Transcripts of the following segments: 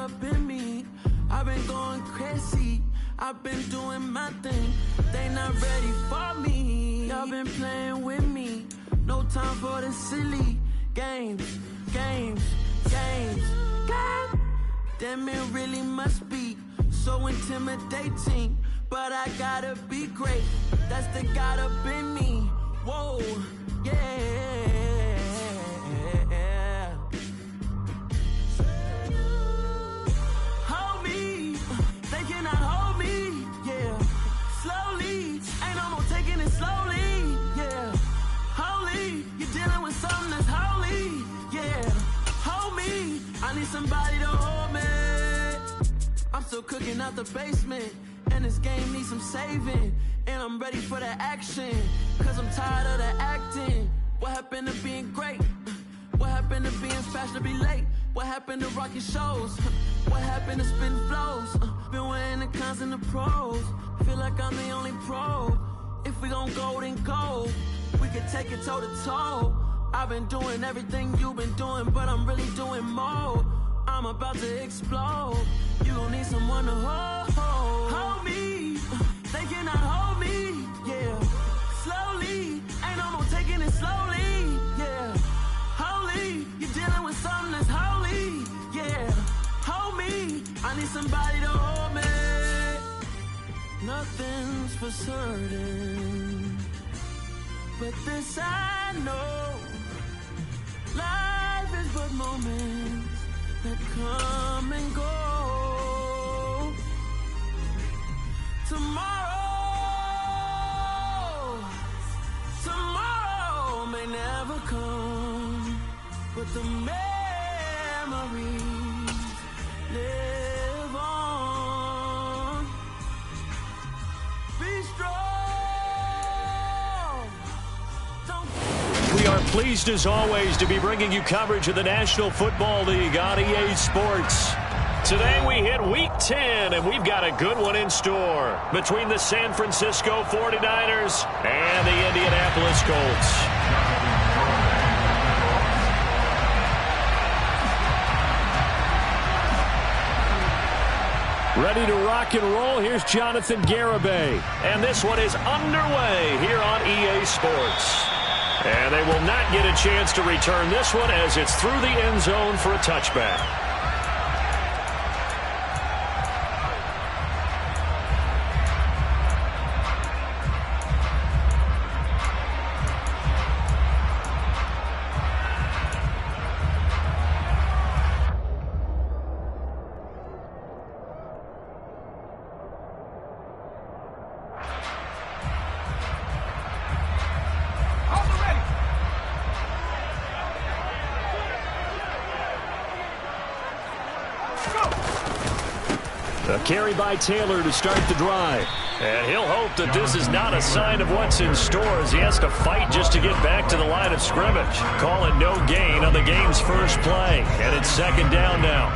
up in me. I've been going crazy, I've been doing my thing. They not ready for me. Y'all been playing with me. No time for the silly games. God damn, it really must be so intimidating. But I gotta be great. That's the God up in me. Whoa, yeah. Hold me, they cannot hold me, yeah. Slowly, ain't no more taking it slowly, yeah. Holy, you're dealing with something that's holy, yeah. Hold me, I need somebody to hold me. I'm still cooking out the basement, and this game needs some saving. And I'm ready for the action, cause I'm tired of the acting. What happened to being great? What happened to being fashionably late? What happened to rocking shows? What happened to spitting flows? Been weighing the cons and the pros. Feel like I'm the only pro. If we gon' go, then go. We can take it toe to toe. I've been doing everything you've been doing, but I'm really doing more. I'm about to explode. You gon' need someone to hold me. They cannot hold me, yeah. Slowly, ain't no more taking it slowly, yeah. Holy, you're dealing with something that's holy, yeah. Hold me, I need somebody to hold me. Nothing's for certain, but this I know. Life is but moments that come and go. Tomorrow may never come, but the memories live on. Be strong. We are pleased as always to be bringing you coverage of the National Football League on EA Sports. Today we hit Week 10, and we've got a good one in store between the San Francisco 49ers and the Indianapolis Colts. Ready to rock and roll, here's Jonathan Garibay. And this one is underway here on EA Sports. And they will not get a chance to return this one as it's through the end zone for a touchback. A carry by Taylor to start the drive. And he'll hope that this is not a sign of what's in store as he has to fight just to get back to the line of scrimmage. Call it no gain on the game's first play. And it's second down now.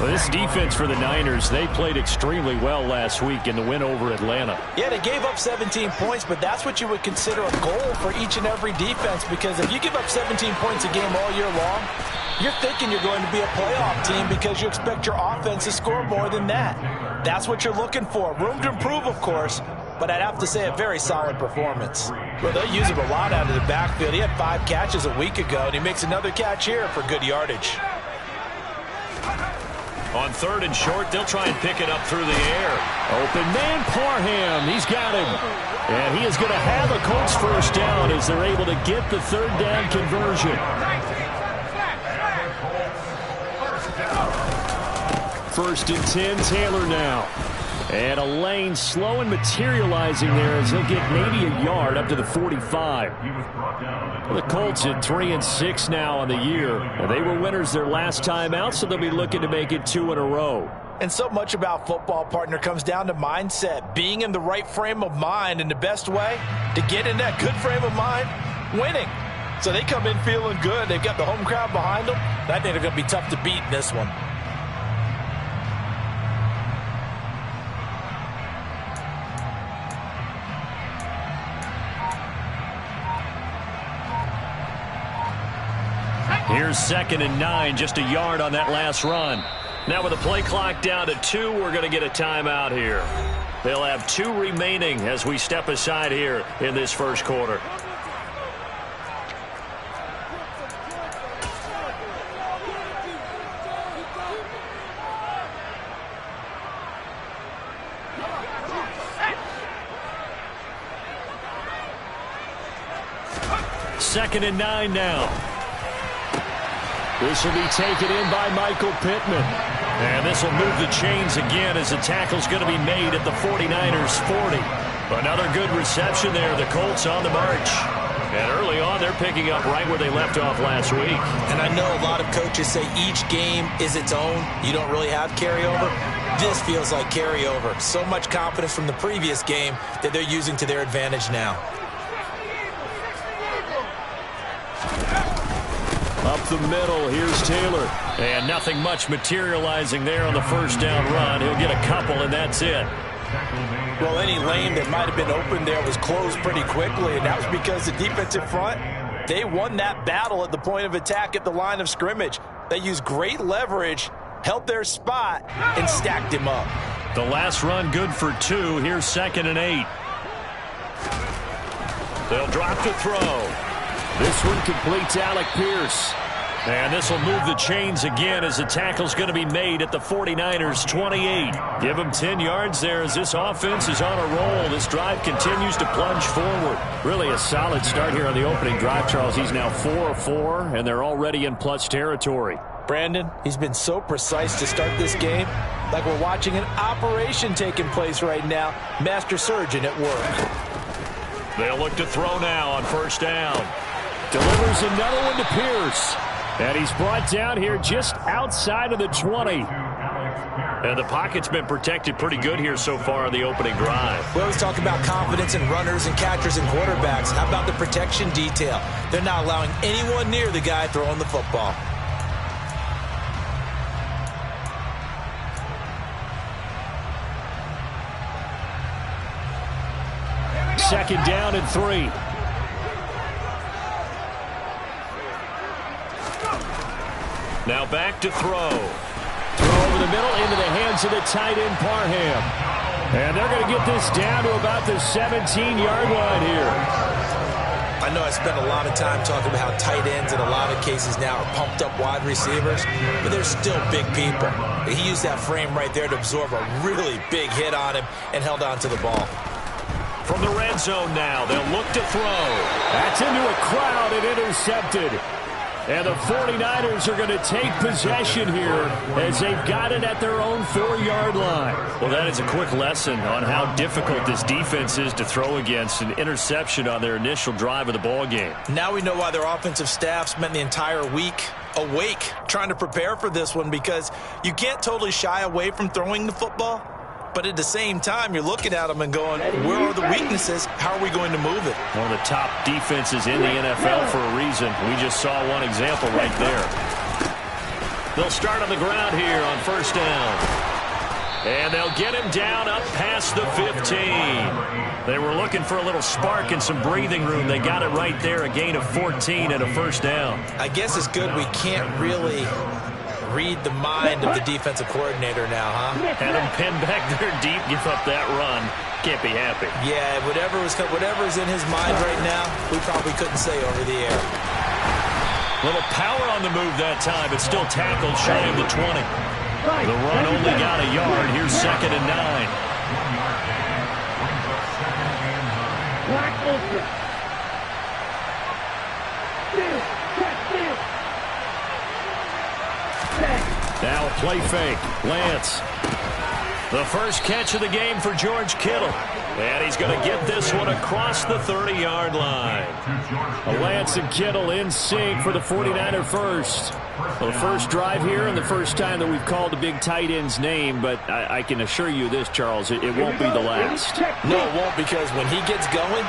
Well, this defense for the Niners, they played extremely well last week in the win over Atlanta. Yeah, they gave up 17 points, but that's what you would consider a goal for each and every defense, because if you give up 17 points a game all year long, you're thinking you're going to be a playoff team because you expect your offense to score more than that. That's what you're looking for. Room to improve, of course, but I'd have to say a very solid performance. Well, they'll use him a lot out of the backfield. He had 5 catches a week ago, and he makes another catch here for good yardage. On 3rd and short, they'll try and pick it up through the air. Open man, Parham. He's got him. And he is going to have a Colts first down as they're able to get the 3rd down conversion. 1st and 10, Taylor now. And a lane slow and materializing there as he'll get maybe a yard up to the 45. Well, the Colts at 3-6 now on the year. And they were winners their last time out, so they'll be looking to make it 2 in a row. And so much about football, partner, comes down to mindset. Being in the right frame of mind, and the best way to get in that good frame of mind, winning. So they come in feeling good. They've got the home crowd behind them. I think they're going to be tough to beat in this one. Here's 2nd and 9, just a yard on that last run. Now with the play clock down to 2, we're going to get a timeout here. They'll have 2 remaining as we step aside here in this first quarter. Second and 9 now. This will be taken in by Michael Pittman. And this will move the chains again as the tackle's going to be made at the 49ers 40. Another good reception there. The Colts on the march. And early on, they're picking up right where they left off last week. And I know a lot of coaches say each game is its own. You don't really have carryover. This feels like carryover. So much confidence from the previous game that they're using to their advantage now. Up the middle, here's Taylor. And nothing much materializing there on the first down run. He'll get a couple, and that's it. Well, any lane that might have been open there was closed pretty quickly, and that was because the defensive front, they won that battle at the point of attack at the line of scrimmage. They used great leverage, held their spot, and stacked him up. The last run good for 2. Here's second and 8. They'll drop to throw. This one completes Alec Pierce. And this will move the chains again as the tackle's going to be made at the 49ers 28. Give them 10 yards there as this offense is on a roll. This drive continues to plunge forward. Really a solid start here on the opening drive, Charles. He's now 4 of 4, and they're already in plus territory. Brandon, he's been so precise to start this game, like we're watching an operation taking place right now. Master surgeon at work. They'll look to throw now on first down. Delivers another one to Pierce. And he's brought down here just outside of the 20. And the pocket's been protected pretty good here so far on the opening drive. We always talk about confidence in runners and catchers and quarterbacks. How about the protection detail? They're not allowing anyone near the guy throwing the football. Second down and 3. Now back to throw. Throw over the middle into the hands of the tight end, Parham. And they're going to get this down to about the 17-yard line here. I know I spent a lot of time talking about how tight ends in a lot of cases now are pumped up wide receivers, but they're still big people. He used that frame right there to absorb a really big hit on him and held on to the ball. From the red zone now, they'll look to throw. That's into a crowd and intercepted. And the 49ers are going to take possession here as they've got it at their own 4-yard line. Well, that is a quick lesson on how difficult this defense is to throw against. An interception on their initial drive of the ball game. Now we know why their offensive staff spent the entire week awake trying to prepare for this one, because you can't totally shy away from throwing the football. But at the same time, you're looking at them and going, where are the weaknesses? How are we going to move it? One of the top defenses in the NFL for a reason. We just saw one example right there. They'll start on the ground here on first down. And they'll get him down up past the 15. They were looking for a little spark and some breathing room. They got it right there, a gain of 14 and a first down. I guess it's good we can't really read the mind of the defensive coordinator now, huh? Had him pinned back there deep, give up that run. Can't be happy. Yeah, whatever's in his mind right now, we probably couldn't say over the air. Little power on the move that time, but still tackled shy of the 20. The run only got a yard. Here's second and 9. Now a play fake. Lance. The first catch of the game for George Kittle. And he's going to get this one across the 30-yard line. Lance and Kittle in sync for the 49er first. Well, the first drive here and the first time that we've called a big tight end's name, but I can assure you this, Charles, it won't be the last. No, it won't, because when he gets going,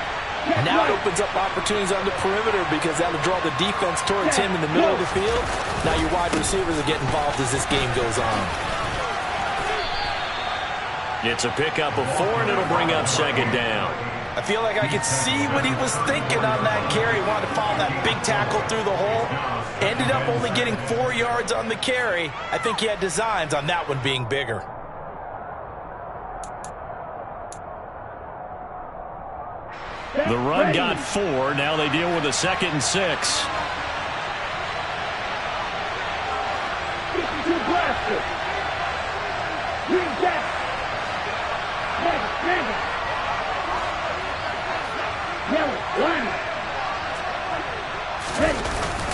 now it opens up opportunities on the perimeter, because that'll draw the defense towards him in the middle of the field. Now your wide receivers will get involved as this game goes on. It's a pickup of 4, and it'll bring up second down. I feel like I could see what he was thinking on that carry. He wanted to follow that big tackle through the hole. Ended up only getting 4 yards on the carry. I think he had designs on that one being bigger. The run got 4. Now they deal with a 2nd and 6.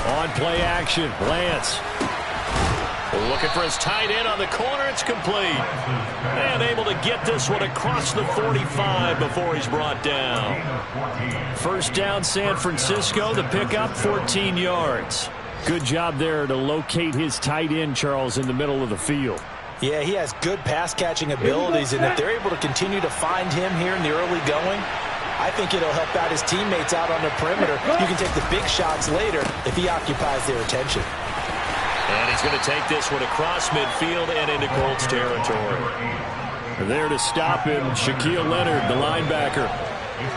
On play action, Lance. Looking for his tight end on the corner. It's complete. And able to get this one across the 45 before he's brought down. First down, San Francisco. The pickup, 14 yards. Good job there to locate his tight end, Charles, in the middle of the field. Yeah, he has good pass-catching abilities, and if they're able to continue to find him here in the early going, I think it'll help out his teammates out on the perimeter. You can take the big shots later if he occupies their attention. And he's going to take this one across midfield and into Colts territory. There to stop him, Shaquille Leonard, the linebacker.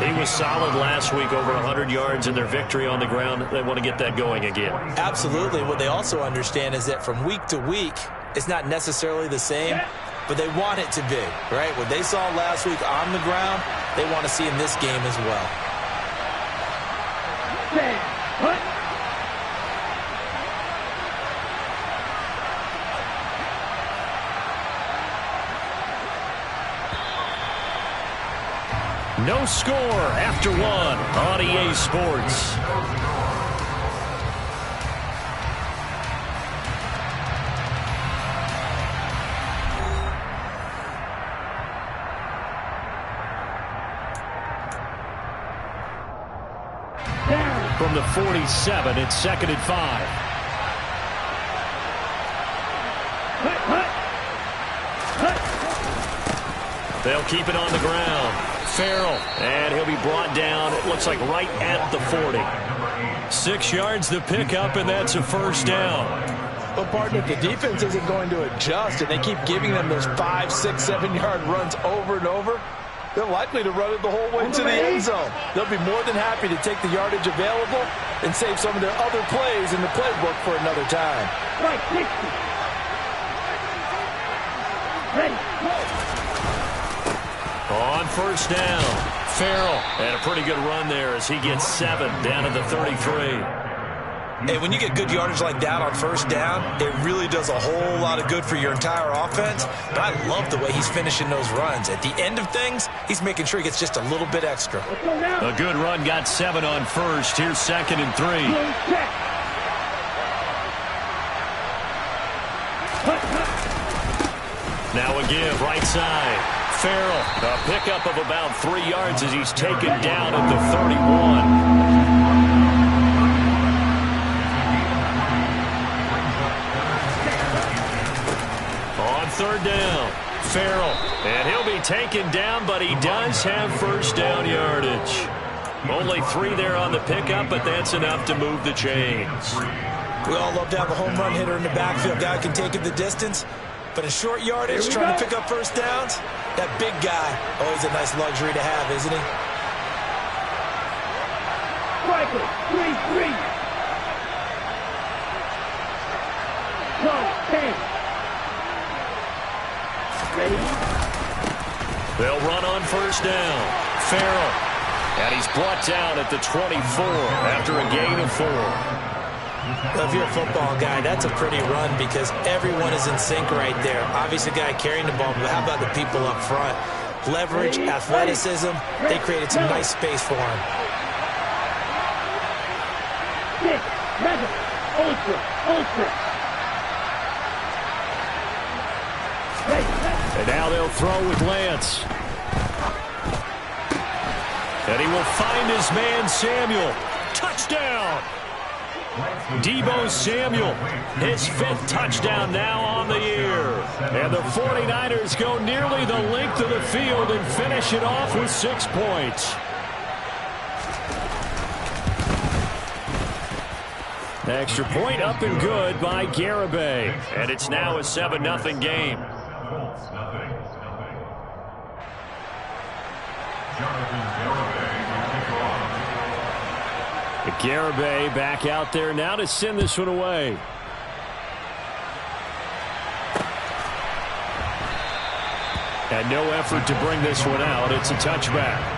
He was solid last week, over 100 yards in their victory on the ground. They want to get that going again. Absolutely. What they also understand is that from week to week, it's not necessarily the same, but they want it to be, right? What they saw last week on the ground, they want to see in this game as well. No score after 1 on EA Sports. From the 47, it's 2nd and 5. They'll keep it on the ground. Farrell, and he'll be brought down, it looks like right at the 40. 6 yards the pickup, and that's a first down. Well, partner, the defense isn't going to adjust, and they keep giving them those 5, 6, 7-yard runs over and over. They're likely to run it the whole way to the end zone. They'll be more than happy to take the yardage available and save some of their other plays in the playbook for another time. Right, 60. Ready. On first down, Farrell. And a pretty good run there as he gets 7 down to the 33. Hey, when you get good yardage like that on first down, it really does a whole lot of good for your entire offense. But I love the way he's finishing those runs. At the end of things, he's making sure he gets just a little bit extra. A good run, got 7 on first. Here's 2nd and 3. Now again, right side. Farrell, a pickup of about 3 yards as he's taken down at the 31. Third down, Farrell, and he'll be taken down, but he does have first down yardage. Only 3 there on the pickup, but that's enough to move the chains. We all love to have a home run hitter in the backfield. Guy can take it the distance, but in short yardage, trying to pick up first downs, that big guy, always a nice luxury to have, isn't he? Striker, 3-3. Go, 10. They'll run on first down. Farrell. And he's brought down at the 24 after a gain of 4. Well, if you're a football guy, that's a pretty run because everyone is in sync right there. Obviously, the guy carrying the ball, but how about the people up front? Leverage, athleticism, they created some nice space for him. 6, 7, ultra. And now they'll throw with Lance. And he will find his man, Samuel. Touchdown! Deebo Samuel, his 5th touchdown now on the year. And the 49ers go nearly the length of the field and finish it off with 6 points. Extra point up and good by Garibay. And it's now a 7-0 game. Garibay back out there now to send this one away. And no effort to bring this one out. It's a touchback.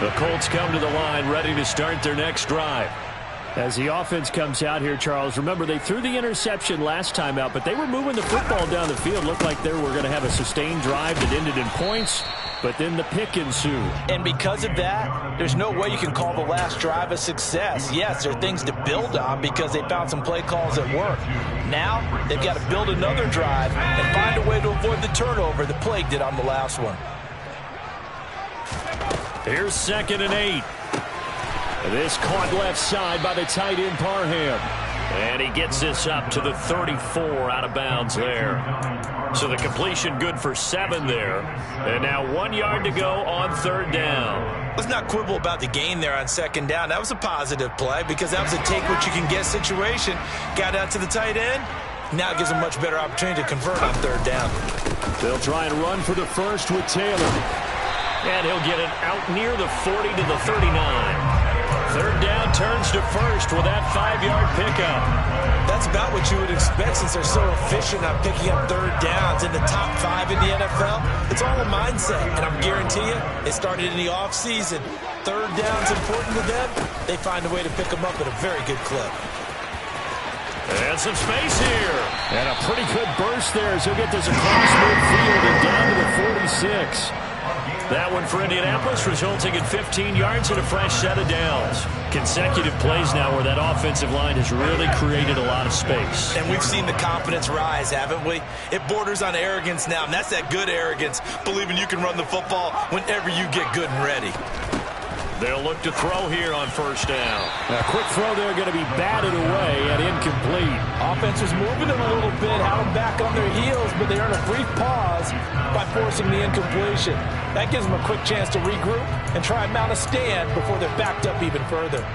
The Colts come to the line ready to start their next drive. As the offense comes out here, Charles, remember they threw the interception last time out, but they were moving the football down the field. Looked like they were going to have a sustained drive that ended in points, but then the pick ensued. And because of that, there's no way you can call the last drive a success. Yes, there are things to build on because they found some play calls that work. Now they've got to build another drive and find a way to avoid the turnover the Plague did on the last one. Here's 2nd and 8. This caught left side by the tight end Parham. And he gets this up to the 34 out of bounds there. So the completion good for 7 there. And now 1 yard to go on 3rd down. Let's not quibble about the gain there on 2nd down. That was a positive play because that was a take-what-you-can-get situation. Got out to the tight end. Now it gives them a much better opportunity to convert on 3rd down. They'll try and run for the first with Taylor. And he'll get it out near the 40 to the 39. 3rd down turns to first with that 5-yard pickup. That's about what you would expect since they're so efficient on picking up 3rd downs in the top 5 in the NFL. It's all a mindset, and I'm guarantee you, they started in the offseason. 3rd down's important to them. They find a way to pick them up at a very good clip. And some space here. And a pretty good burst there as he'll get this across midfield and down to the 46. That one for Indianapolis, resulting in 15 yards and a fresh set of downs. Consecutive plays now where that offensive line has really created a lot of space. And we've seen the confidence rise, haven't we? It borders on arrogance now, and that's that good arrogance, believing you can run the football whenever you get good and ready. They'll look to throw here on 1st down. A quick throw there going to be batted away and incomplete. Offense was moving them a little bit, had them back on their heels, but they earned a brief pause by forcing the incompletion. That gives them a quick chance to regroup and try and mount a stand before they're backed up even further.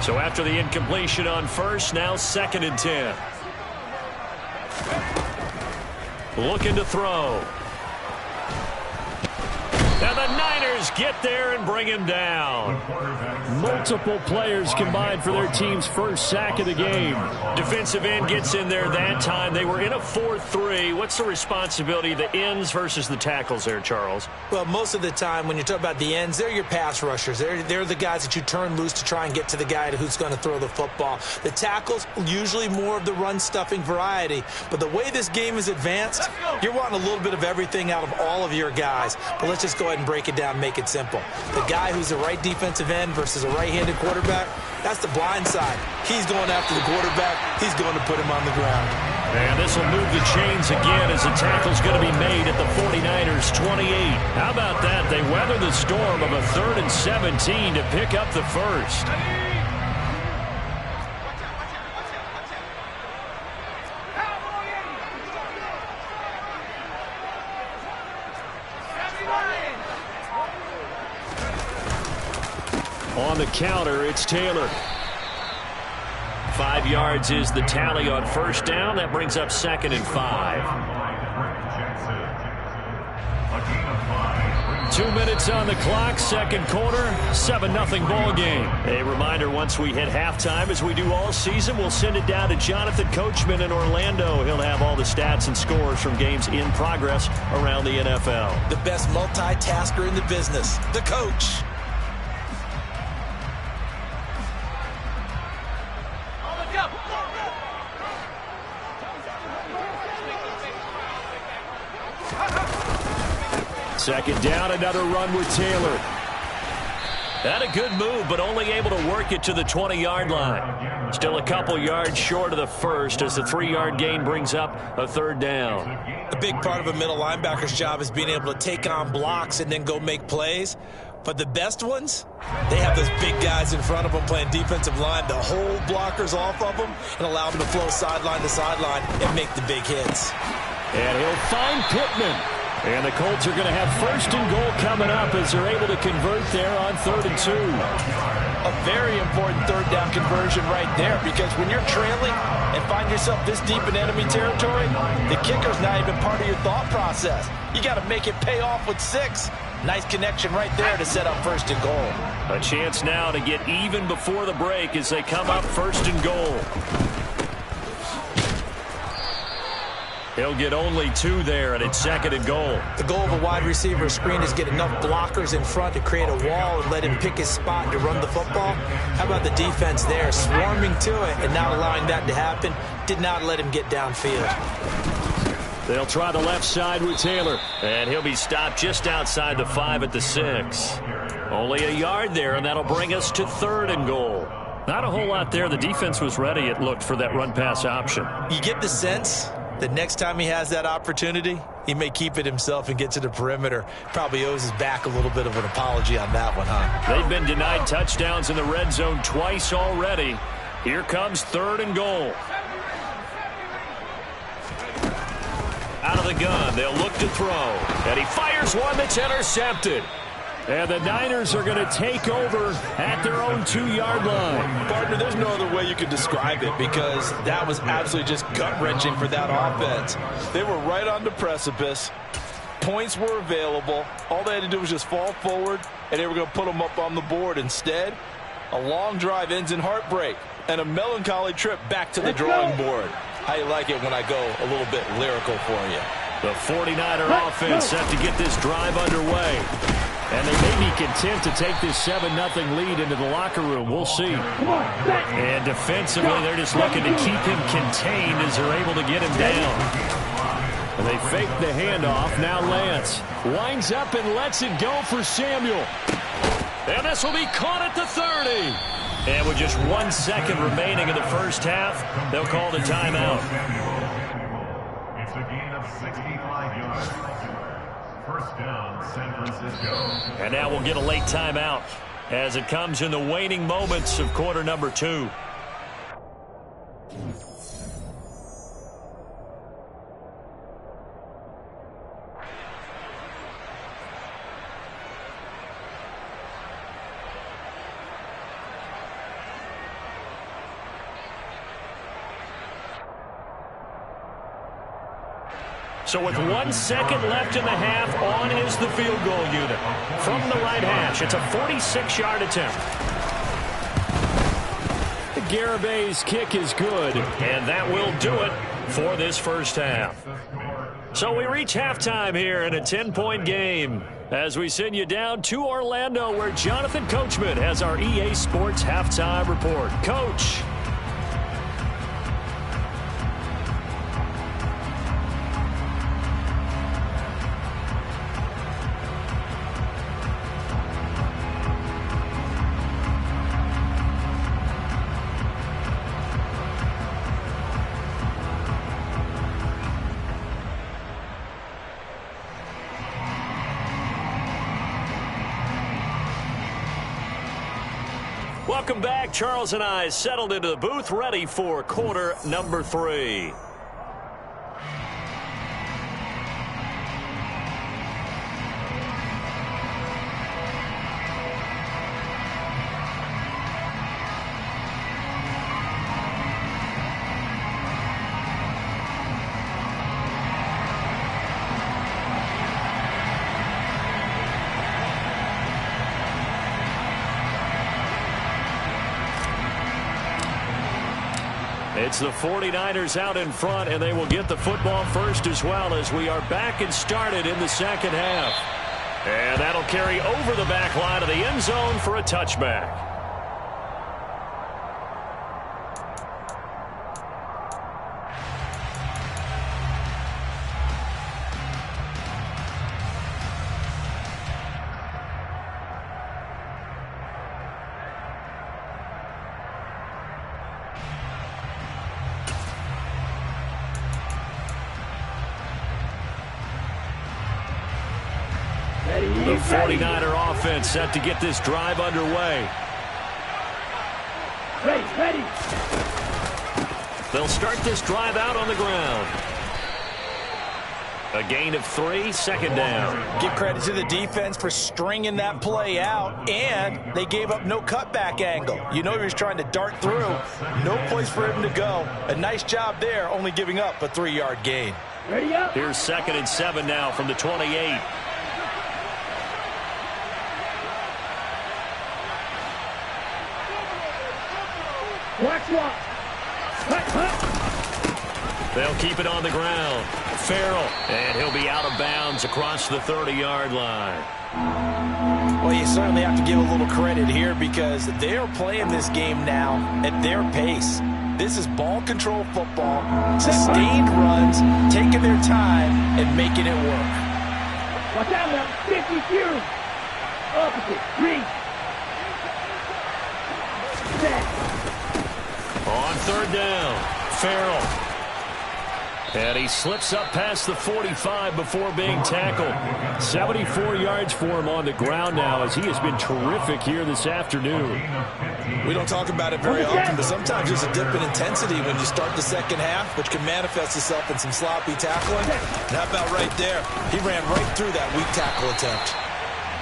So after the incompletion on 1st, now 2nd and 10. Looking to throw. Now the Niners get there and bring him down. Multiple players combined for their team's first sack of the game. Defensive end gets in there that time. They were in a 4-3. What's the responsibility of the ends versus the tackles there, Charles? Well, most of the time when you talk about the ends, they're your pass rushers. They're the guys that you turn loose to try and get to the guy who's going to throw the football. The tackles, usually more of the run-stuffing variety. But the way this game is advanced, you're wanting a little bit of everything out of all of your guys. But let's just go ahead and break it down and make it simple. The guy who's the right defensive end versus a right-handed quarterback, that's the blind side. He's going after the quarterback. He's going to put him on the ground. And this will move the chains again as the tackle's going to be made at the 49ers 28. How about that? They weather the storm of a 3rd and 17 to pick up the first. On the counter, it's Taylor. 5 yards is the tally on 1st down. That brings up 2nd and 5. 2 minutes on the clock, 2nd quarter, 7-0 ball game. A reminder, once we hit halftime, as we do all season, we'll send it down to Jonathan Coachman in Orlando. He'll have all the stats and scores from games in progress around the NFL. The best multitasker in the business, the coach. Second down, another run with Taylor. Had a good move, but only able to work it to the 20-yard line. Still a couple yards short of the first as the 3-yard gain brings up a 3rd down. A big part of a middle linebacker's job is being able to take on blocks and then go make plays. But the best ones, they have those big guys in front of them playing defensive line to hold blockers off of them and allow them to flow sideline to sideline and make the big hits. And he'll find Pittman. And the Colts are going to have first and goal coming up as they're able to convert there on 3rd and 2. A very important third down conversion right there, because when you're trailing and find yourself this deep in enemy territory, the kicker's not even part of your thought process. You got to make it pay off with 6. Nice connection right there to set up 1st and goal. A chance now to get even before the break as they come up 1st and goal. He'll get only 2 there, and it's 2nd and goal. The goal of a wide receiver screen is get enough blockers in front to create a wall and let him pick his spot to run the football. How about the defense there, swarming to it and not allowing that to happen? Did not let him get downfield. They'll try the left side with Taylor, and he'll be stopped just outside the 5 at the 6. Only a yard there, and that'll bring us to 3rd and goal. Not a whole lot there. The defense was ready, it looked, for that run-pass option. You get the sense that next time he has that opportunity, he may keep it himself and get to the perimeter. Probably owes his back a little bit of an apology on that one, huh? They've been denied touchdowns in the red zone twice already. Here comes 3rd and goal. Out of the gun, they'll look to throw. And he fires one that's intercepted. And the Niners are going to take over at their own 2-yard line. Partner, there's no other way you could describe it, because that was absolutely just gut-wrenching for that offense. They were right on the precipice. Points were available. All they had to do was just fall forward, and they were going to put them up on the board. Instead, a long drive ends in heartbreak and a melancholy trip back to the drawing board. How you like it when I go a little bit lyrical for you? The 49er offense set to get this drive underway. And they may be content to take this 7-0 lead into the locker room. We'll see. And defensively, they're just looking to keep him contained as they're able to get him down. And they fake the handoff. Now Lance winds up and lets it go for Samuel. And this will be caught at the 30. And with just 1 second remaining in the first half, they'll call the timeout. It's a gain of 65 yards. First down, San Francisco. And now we'll get a late timeout as it comes in the waning moments of quarter number 2. So with 1 second left in the half, on is the field goal unit. From the right hash, it's a 46-yard attempt. The Garabay's kick is good, and that will do it for this first half. So we reach halftime here in a 10-point game as we send you down to Orlando, where Jonathan Coachman has our EA Sports halftime report. Coach. Welcome back. Charles and I settled into the booth, ready for quarter number 3. It's the 49ers out in front, and they will get the football first as well, as we are back and started in the second half. And that'll carry over the back line of the end zone for a touchback. The 49er offense set to get this drive underway. Ready. They'll start this drive out on the ground. A gain of 3, second down. Give credit to the defense for stringing that play out, and they gave up no cutback angle. You know he was trying to dart through. No place for him to go. A nice job there, only giving up a 3-yard gain. Ready up. Here's 2nd and 7 now from the 28. Watch. Hut. They'll keep it on the ground. Farrell, and he'll be out of bounds across the 30-yard line. Well, you certainly have to give a little credit here because they are playing this game now at their pace. This is ball control football, sustained runs, taking their time and making it work. Watch out now. 52. Opposite. Read. Set. On 3rd down, Farrell. And he slips up past the 45 before being tackled. 74 yards for him on the ground now as he has been terrific here this afternoon. We don't talk about it very often, but sometimes there's a dip in intensity when you start the second half, which can manifest itself in some sloppy tackling. And how about right there? He ran right through that weak tackle attempt.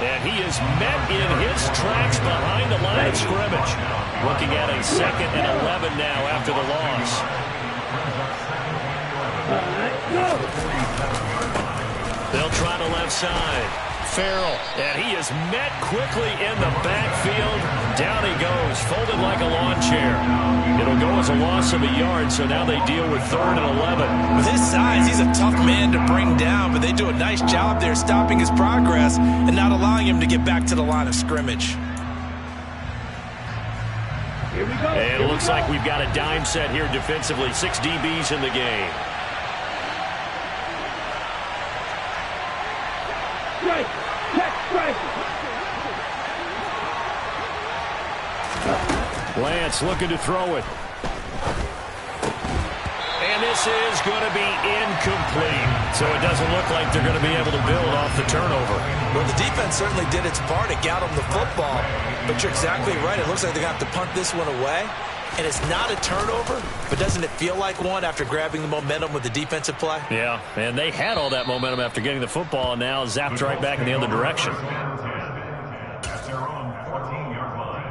And he is met in his tracks behind the line of scrimmage. Looking at a 2nd and 11 now after the loss. They'll try the left side. Farrell, and he is met quickly in the backfield. Down he goes, folded like a lawn chair. It'll go as a loss of a yard, so now they deal with 3rd and 11. With his size, he's a tough man to bring down, but they do a nice job there stopping his progress and not allowing him to get back to the line of scrimmage. Here we go. And it looks like we've got a dime set here defensively. 6 DBs in the game. Strike. Check. Strike. Lance looking to throw it. And this is going to be incomplete. So it doesn't look like they're going to be able to build off the turnover. Well, the defense certainly did its part. It got them the football. But you're exactly right. It looks like they're going to have to punt this one away. And it's not a turnover, but doesn't it feel like one after grabbing the momentum with the defensive play? Yeah, and they had all that momentum after getting the football and now zapped right back in the other direction. At their own 14-yard line.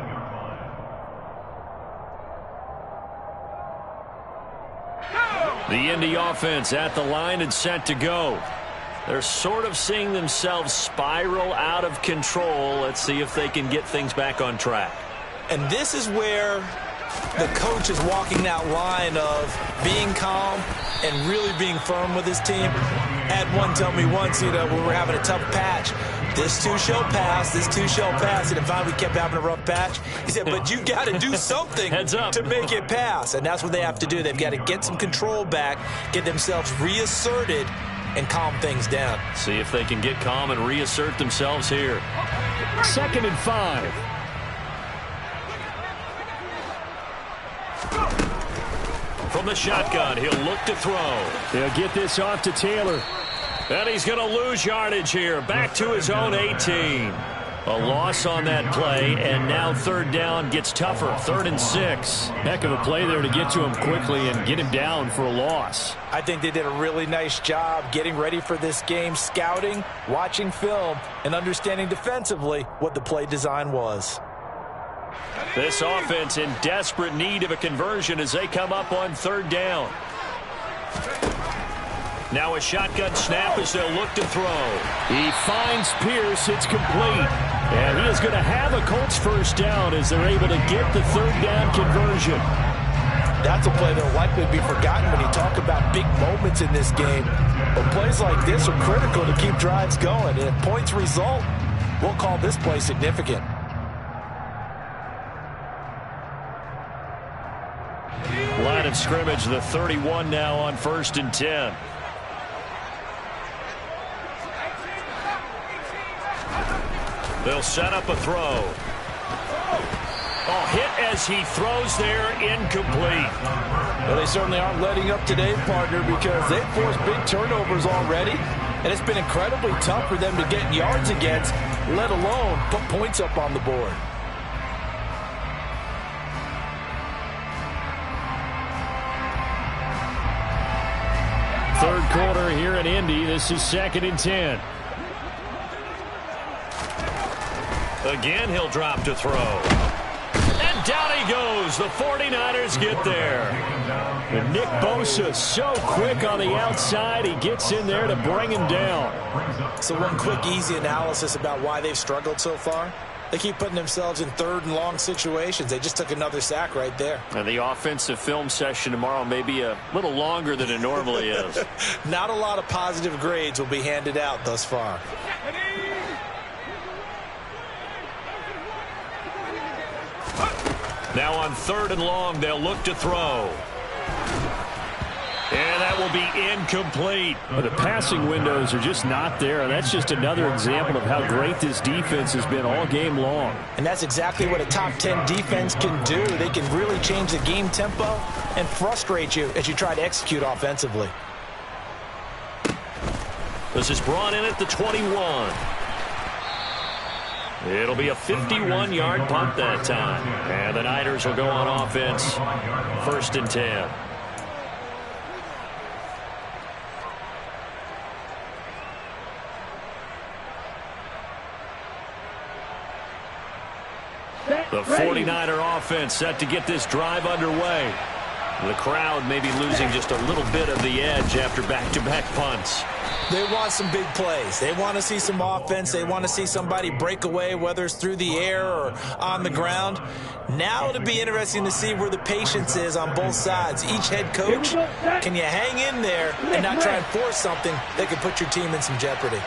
The Indy offense at the line and set to go. They're sort of seeing themselves spiral out of control. Let's see if they can get things back on track. And this is where the coach is walking that line of being calm and really being firm with his team. Had one tell me once, when we were having a tough patch, this too shall pass, this too shall pass. And finally we kept having a rough patch. He said, but you got to do something Heads up. to make it pass. And that's what they have to do. They've got to get some control back, get themselves reasserted, and calm things down. See if they can get calm and reassert themselves here. 2nd and 5. From the shotgun, he'll look to throw. He'll get this off to Taylor. And he's going to lose yardage here. Back to his own 18. A loss on that play, and now 3rd down gets tougher. 3rd and 6. Heck of a play there to get to him quickly and get him down for a loss. I think they did a really nice job getting ready for this game, scouting, watching film, and understanding defensively what the play design was. This offense in desperate need of a conversion as they come up on 3rd down. Now a shotgun snap as they'll look to throw. He finds Pierce. It's complete. And he is going to have a Colts 1st down as they're able to get the 3rd down conversion. That's a play that will likely be forgotten when you talk about big moments in this game. But plays like this are critical to keep drives going. And if points result, we'll call this play significant. Line of scrimmage, the 31 now on 1st and 10. They'll set up a throw. Oh, hit as he throws there, incomplete. Well, they certainly aren't letting up today, partner, because they've forced big turnovers already, and it's been incredibly tough for them to get yards against, let alone put points up on the board. quarter here in Indy. This is 2nd and 10. Again, he'll drop to throw. And down he goes. The 49ers get there. And Nick Bosa so quick on the outside. He gets in there to bring him down. So one quick, easy analysis about why they've struggled so far. They keep putting themselves in 3rd and long situations. They just took another sack right there. And the offensive film session tomorrow may be a little longer than it normally is. Not a lot of positive grades will be handed out thus far. Now on 3rd and long, they'll look to throw. And that will be incomplete. But the passing windows are just not there. And that's just another example of how great this defense has been all game long. And that's exactly what a top 10 defense can do. They can really change the game tempo and frustrate you as you try to execute offensively. This is brought in at the 21. It'll be a 51-yard punt that time. And the Niners will go on offense. 1st and 10. The 49er offense set to get this drive underway. The crowd may be losing just a little bit of the edge after back-to-back punts. They want some big plays. They want to see some offense. They want to see somebody break away, whether it's through the air or on the ground. Now it'll be interesting to see where the patience is on both sides. Each head coach, can you hang in there and not try and force something that could put your team in some jeopardy?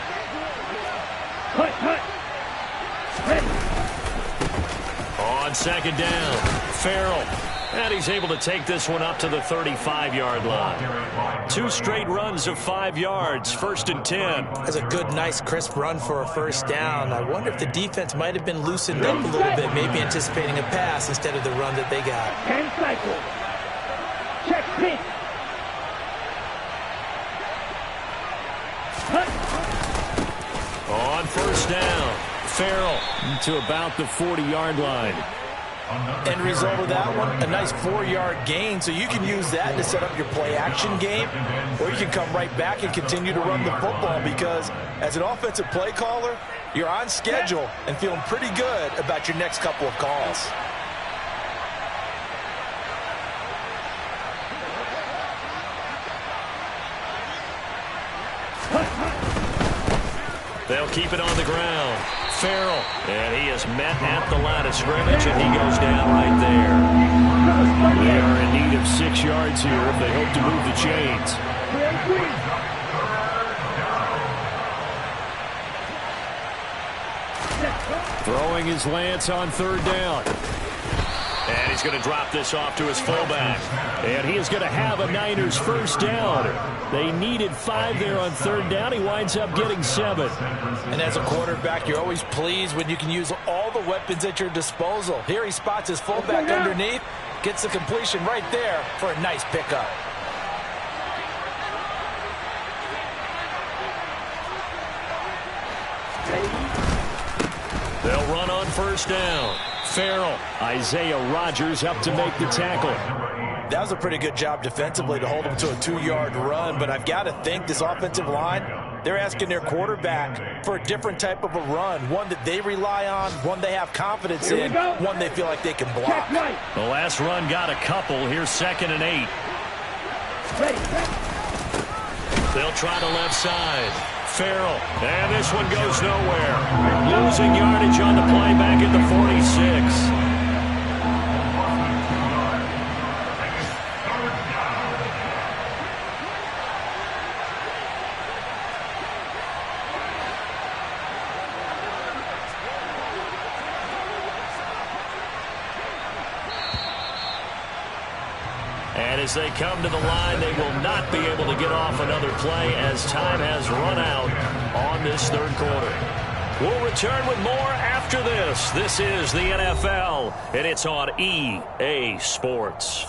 On 2nd down, Farrell. And he's able to take this one up to the 35-yard line. 2 straight runs of 5 yards, 1st and 10. That's a good, nice, crisp run for a 1st down. I wonder if the defense might have been loosened up a little bit, maybe anticipating a pass instead of the run that they got. 10 cycles. Check pitch. On 1st down, Farrell to about the 40-yard line. End result of that one, a nice 4-yard gain, so you can use that to set up your play-action game, or you can come right back and continue to run the football because as an offensive play caller, you're on schedule and feeling pretty good about your next couple of calls. They'll keep it on the ground. Farrell, and he is met at the line of scrimmage, and he goes down right there. They are in need of 6 yards here if they hope to move the chains. Throwing his Lance on 3rd down. And he's going to drop this off to his fullback. And he is going to have a Niners 1st down. They needed 5 there on 3rd down. He winds up getting 7. And as a quarterback, you're always pleased when you can use all the weapons at your disposal. Here he spots his fullback underneath, gets the completion right there for a nice pickup. They'll run on 1st down. Farrell, Isaiah Rodgers up to make the tackle. That was a pretty good job defensively to hold him to a 2-yard run, but I've got to think this offensive line, they're asking their quarterback for a different type of a run, one that they rely on, one they have confidence in, one they feel like they can block. The last run got a couple. Here's 2nd and 8. They'll try the left side. Farrell, and this one goes nowhere. Losing yardage on the play back at the 46. And as they come to the line, they will not be able to get off another play as time has run out on this 3rd quarter. We'll return with more after this. This is the NFL, and it's on EA Sports.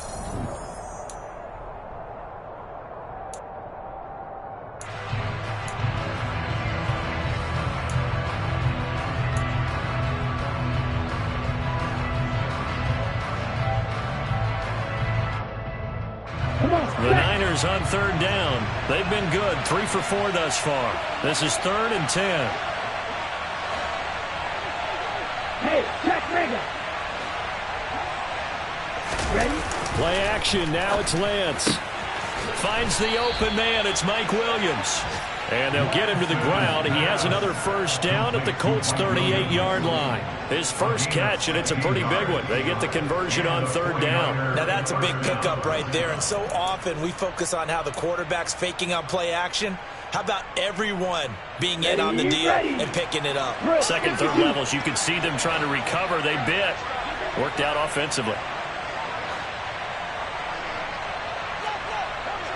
The Niners Bengals on 3rd down. They've been good, 3 for 4 thus far. This is 3rd and 10. Hey, check Rager. Ready? Play action. Now it's Lance. Finds the open man. It's Mike Williams. And they'll get him to the ground. He has another 1st down at the Colts' 38-yard line. His first catch, and it's a pretty big one. They get the conversion on 3rd down. Now that's a big pickup right there. And so often we focus on how the quarterback's faking on play action. How about everyone being in on the deal and picking it up? 2nd, 3rd levels, you can see them trying to recover. They bit. Worked out offensively.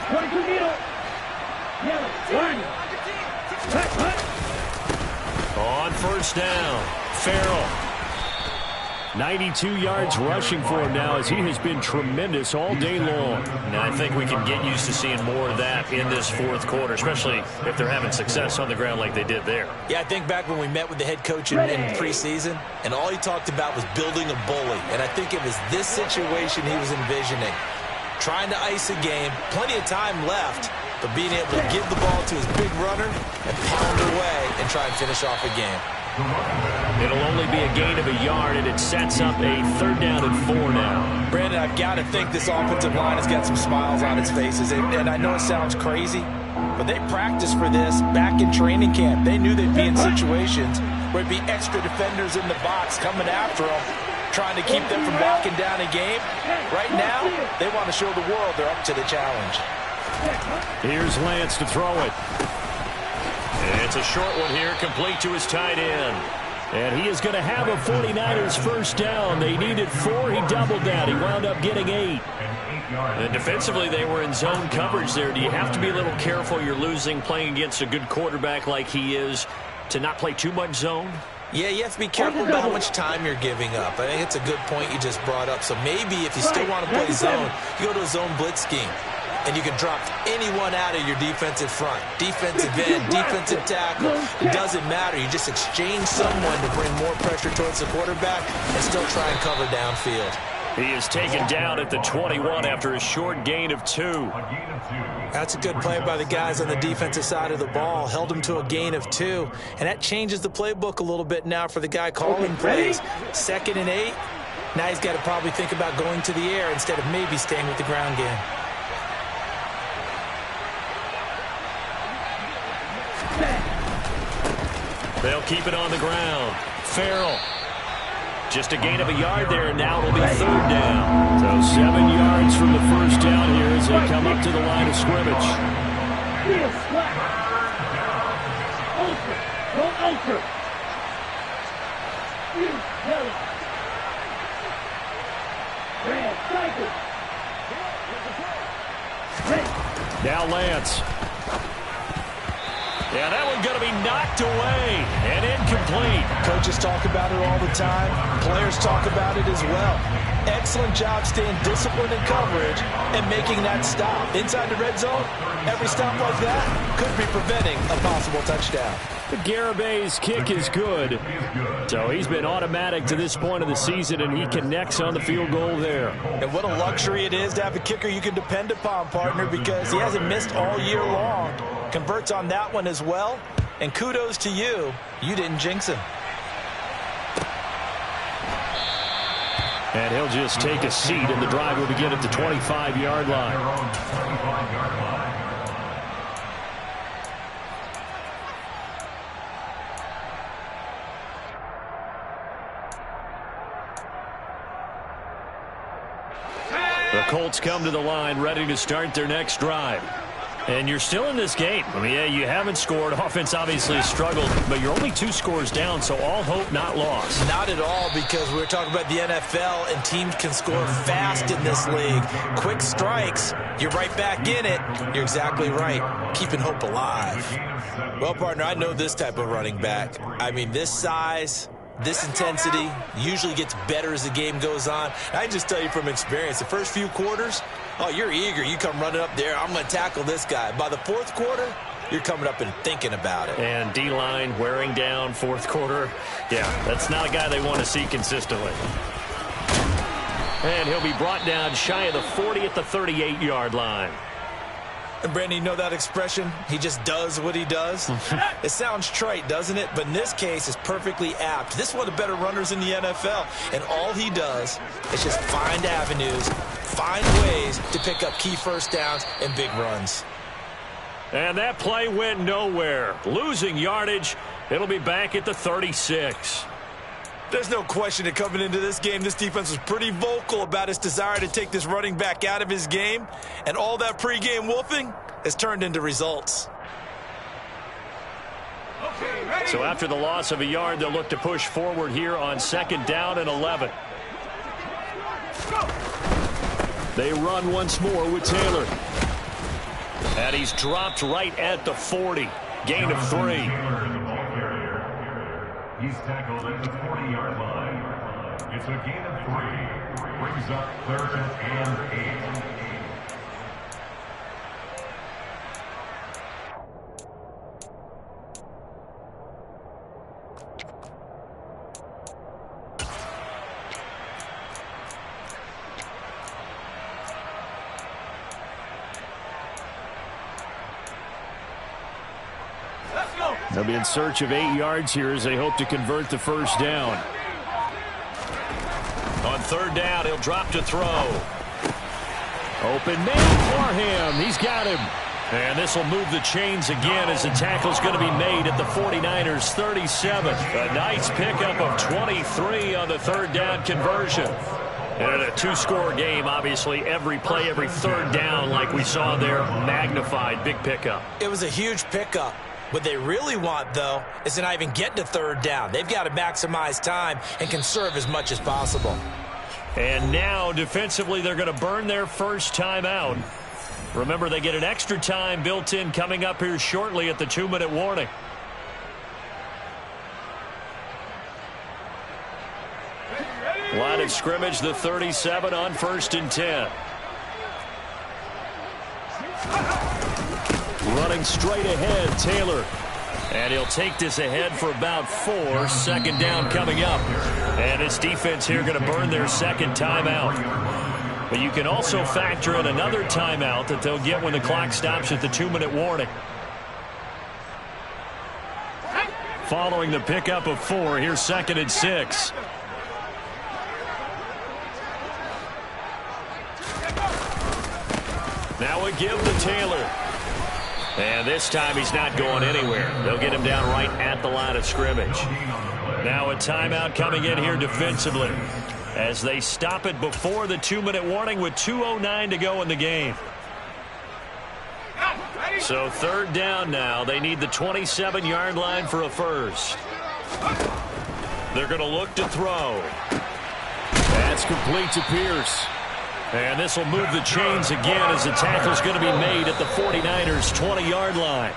22 middle. Yellow. One. On 1st down, Farrell. 92 yards rushing for him now as he has been tremendous all day long. Now I think we can get used to seeing more of that in this 4th quarter, especially if they're having success on the ground like they did there. Yeah, I think back when we met with the head coach in preseason, and all he talked about was building a bully. And I think it was this situation he was envisioning. Trying to ice a game, plenty of time left, but being able to give the ball to his big runner and pound away and try and finish off a game. It'll only be a gain of a yard, and it sets up a 3rd down and 4 now. Brandon, I've got to think this offensive line has got some smiles on its faces. And I know it sounds crazy, but they practiced for this back in training camp. They knew they'd be in situations where it'd be extra defenders in the box coming after them, trying to keep them from backing down a game. Right now, they want to show the world they're up to the challenge. Here's Lance to throw it. It's a short one here, complete to his tight end. And he is going to have a 49ers 1st down. They needed 4. He doubled that. He wound up getting 8. And defensively, they were in zone coverage there. Do you have to be a little careful? You're losing playing against a good quarterback like he is to not play too much zone? Yeah, you have to be careful about how much time you're giving up. I think it's a good point you just brought up. So maybe if you still want to play zone, you go to a zone blitz scheme. And you can drop anyone out of your defensive front. Defensive end, defensive tackle. It doesn't matter. You just exchange someone to bring more pressure towards the quarterback and still try and cover downfield. He is taken down at the 21 after a short gain of 2. That's a good play by the guys on the defensive side of the ball. Held him to a gain of 2. And that changes the playbook a little bit now for the guy calling plays. 2nd and 8. Now he's got to probably think about going to the air instead of maybe staying with the ground game. They'll keep it on the ground. Farrell. Just a gain of a yard there, and now it'll be 3rd down. So 7 yards from the 1st down here as they come up to the line of scrimmage. Ultra. Go ultra. Yellow. Red. Cycle. Red. Now Lance. Yeah, that one's going to be knocked away and incomplete. Coaches talk about it all the time. Players talk about it as well. Excellent job staying disciplined in coverage and making that stop. Inside the red zone, every stop like that could be preventing a possible touchdown. But Garabay's kick is good. So he's been automatic to this point of the season, and he connects on the field goal there. And what a luxury it is to have a kicker you can depend upon, partner, because he hasn't missed all year long. Converts on that one as well. And kudos to you. You didn't jinx him. And he'll just take a seat, and the drive will begin at the 25-yard line. The Colts come to the line ready to start their next drive. And you're still in this game. I mean, yeah, you haven't scored. Offense obviously has struggled, but you're only 2 scores down, so all hope not lost. Not at all, because we're talking about the NFL, and teams can score fast in this league. Quick strikes, you're right back in it. You're exactly right. Keeping hope alive. Well, partner, I know this type of running back. I mean, this size, this intensity usually gets better as the game goes on. I can just tell you from experience, the first few quarters, oh, you're eager. You come running up there. I'm going to tackle this guy. By the 4th quarter, you're coming up and thinking about it. And D-line wearing down 4th quarter. Yeah, that's not a guy they want to see consistently. And he'll be brought down shy of the 40 at the 38-yard line. And Brandon, you know that expression? He just does what he does. It sounds trite, doesn't it? But in this case, it's perfectly apt. This is one of the better runners in the NFL. And all he does is just find avenues, find ways to pick up key first downs and big runs. And that play went nowhere. Losing yardage. It'll be back at the 36. There's no question that coming into this game, this defense was pretty vocal about its desire to take this running back out of his game. And all that pregame wolfing has turned into results. So after the loss of a yard, they'll look to push forward here on 2nd down and 11. They run once more with Taylor. And he's dropped right at the 40. Gain of 3. He's tackled at the 40-yard line. It's a gain of 3. Brings up 3rd and 8. They'll be in search of 8 yards here as they hope to convert the first down. On 3rd down, he'll drop to throw. Open man for him. He's got him. And this will move the chains again as the tackle's going to be made at the 49ers 37. A nice pickup of 23 on the 3rd down conversion. And in a 2-score game, obviously, every play, every 3rd down, like we saw there, magnified. Big pickup. It was a huge pickup. What they really want, though, is to not even get to 3rd down. They've got to maximize time and conserve as much as possible. And now, defensively, they're going to burn their first timeout. Remember, they get an extra time built in coming up here shortly at the 2-minute warning. Line of scrimmage, the 37 on 1st and 10. Running straight ahead, Taylor. And he'll take this ahead for about 4. 2nd down coming up. And his defense here going to burn their 2nd timeout. But you can also factor in another timeout that they'll get when the clock stops at the 2-minute warning. Following the pickup of 4, here's 2nd and 6. Now a give to Taylor. And this time he's not going anywhere. They'll get him down right at the line of scrimmage. Now a timeout coming in here defensively as they stop it before the 2-minute warning with 2:09 to go in the game. So 3rd down now. They need the 27-yard line for a first. They're going to look to throw. That's complete to Pierce. And this will move the chains again as the tackle's going to be made at the 49ers 20-yard line.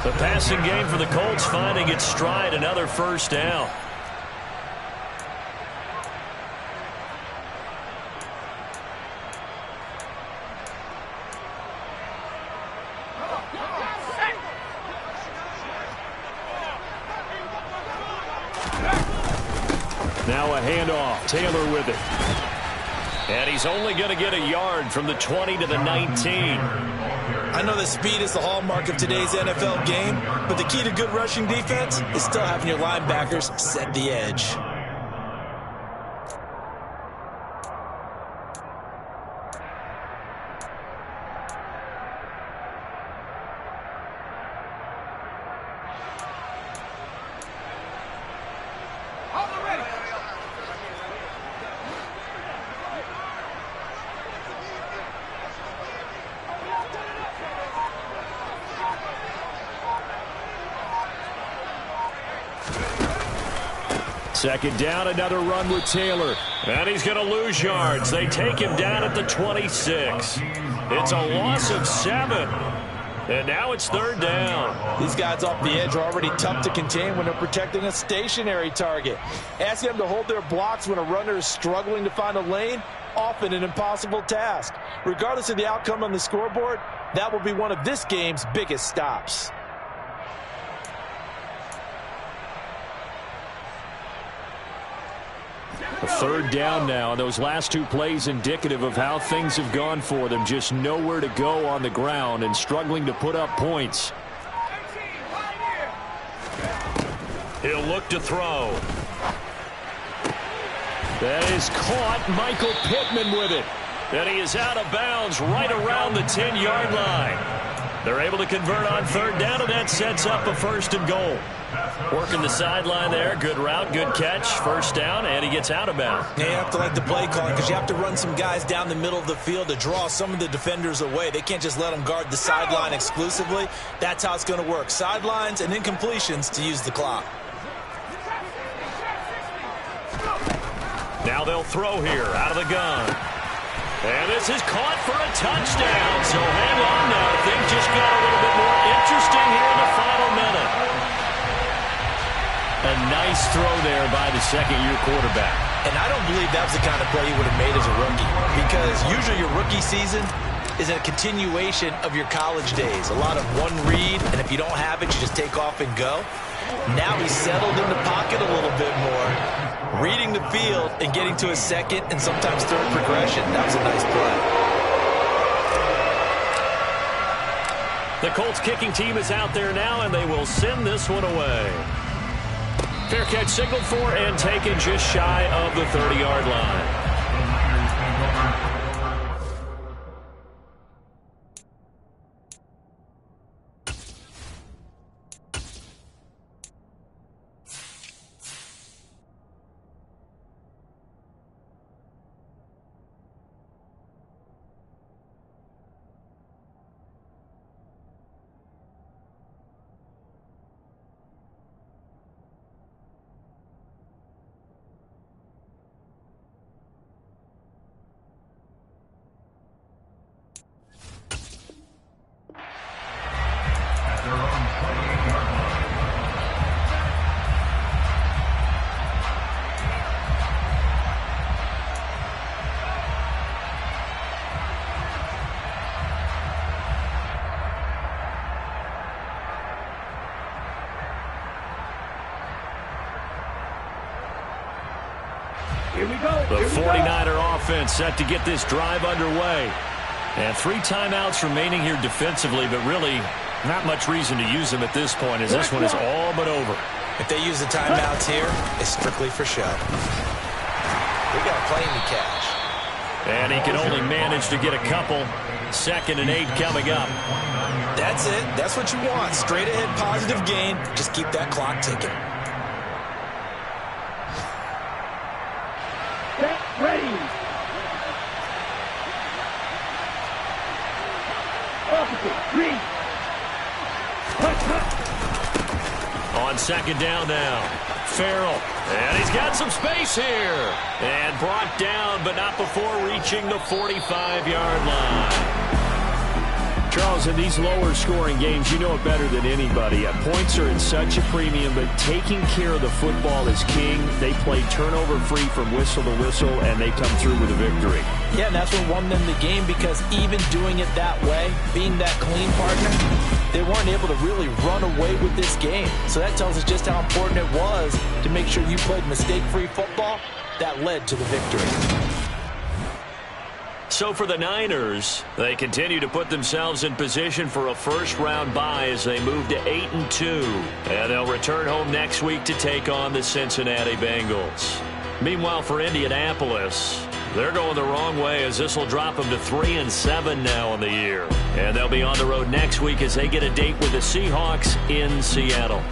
The passing game for the Colts finding its stride, another first down. Now a handoff. Taylor with it. And he's only going to get a yard from the 20 to the 19. I know that speed is the hallmark of today's NFL game, but the key to good rushing defense is still having your linebackers set the edge. Second down, another run with Taylor. And he's going to lose yards. They take him down at the 26. It's a loss of 7. And now it's 3rd down. These guys off the edge are already tough to contain when they're protecting a stationary target. Asking them to hold their blocks when a runner is struggling to find a lane, often an impossible task. Regardless of the outcome on the scoreboard, that will be one of this game's biggest stops. A third down now, and those last two plays indicative of how things have gone for them. Just nowhere to go on the ground and struggling to put up points. He'll look to throw. That is caught. Michael Pittman with it. And he is out of bounds right around the 10-yard line. They're able to convert on third down, and that sets up a 1st and goal. Working the sideline there. Good route, good catch. First down, and he gets out of bounds. Yeah, you have to like the play calling because you have to run some guys down the middle of the field to draw some of the defenders away. They can't just let them guard the sideline exclusively. That's how it's going to work. Sidelines and incompletions to use the clock. Now they'll throw here out of the gun. And this is caught for a touchdown. So hang on now. Things just got a little bit more interesting here in the final minute. A nice throw there by the second-year quarterback. And I don't believe that was the kind of play he would have made as a rookie. Because usually your rookie season is a continuation of your college days. A lot of one read, and if you don't have it, you just take off and go. Now he's settled in the pocket a little bit more, reading the field and getting to his second and sometimes third progression. That was a nice play. The Colts kicking team is out there now, and they will send this one away. Fair catch signaled for and taken just shy of the 30-yard line. The 49er offense set to get this drive underway. And 3 timeouts remaining here defensively, but really not much reason to use them at this point as this one is all but over. If they use the timeouts here, it's strictly for show. We got plenty of cash. And he can only manage to get a couple. 2nd and 8 coming up. That's it. That's what you want. Straight ahead positive gain. Just keep that clock ticking. Ready. Opposite. Green. On 2nd down now. Farrell. And he's got some space here. And brought down, but not before reaching the 45-yard line. Charles, in these lower-scoring games, you know it better than anybody. Points are in such a premium, but taking care of the football is king. They play turnover-free from whistle to whistle, and they come through with a victory. Yeah, and that's what won them the game because even doing it that way, being that clean partner, they weren't able to really run away with this game. So that tells us just how important it was to make sure you played mistake-free football. That led to the victory. So for the Niners, they continue to put themselves in position for a first-round bye as they move to 8-2. And they'll return home next week to take on the Cincinnati Bengals. Meanwhile, for Indianapolis, they're going the wrong way as this will drop them to 3-7 now on the year. And they'll be on the road next week as they get a date with the Seahawks in Seattle.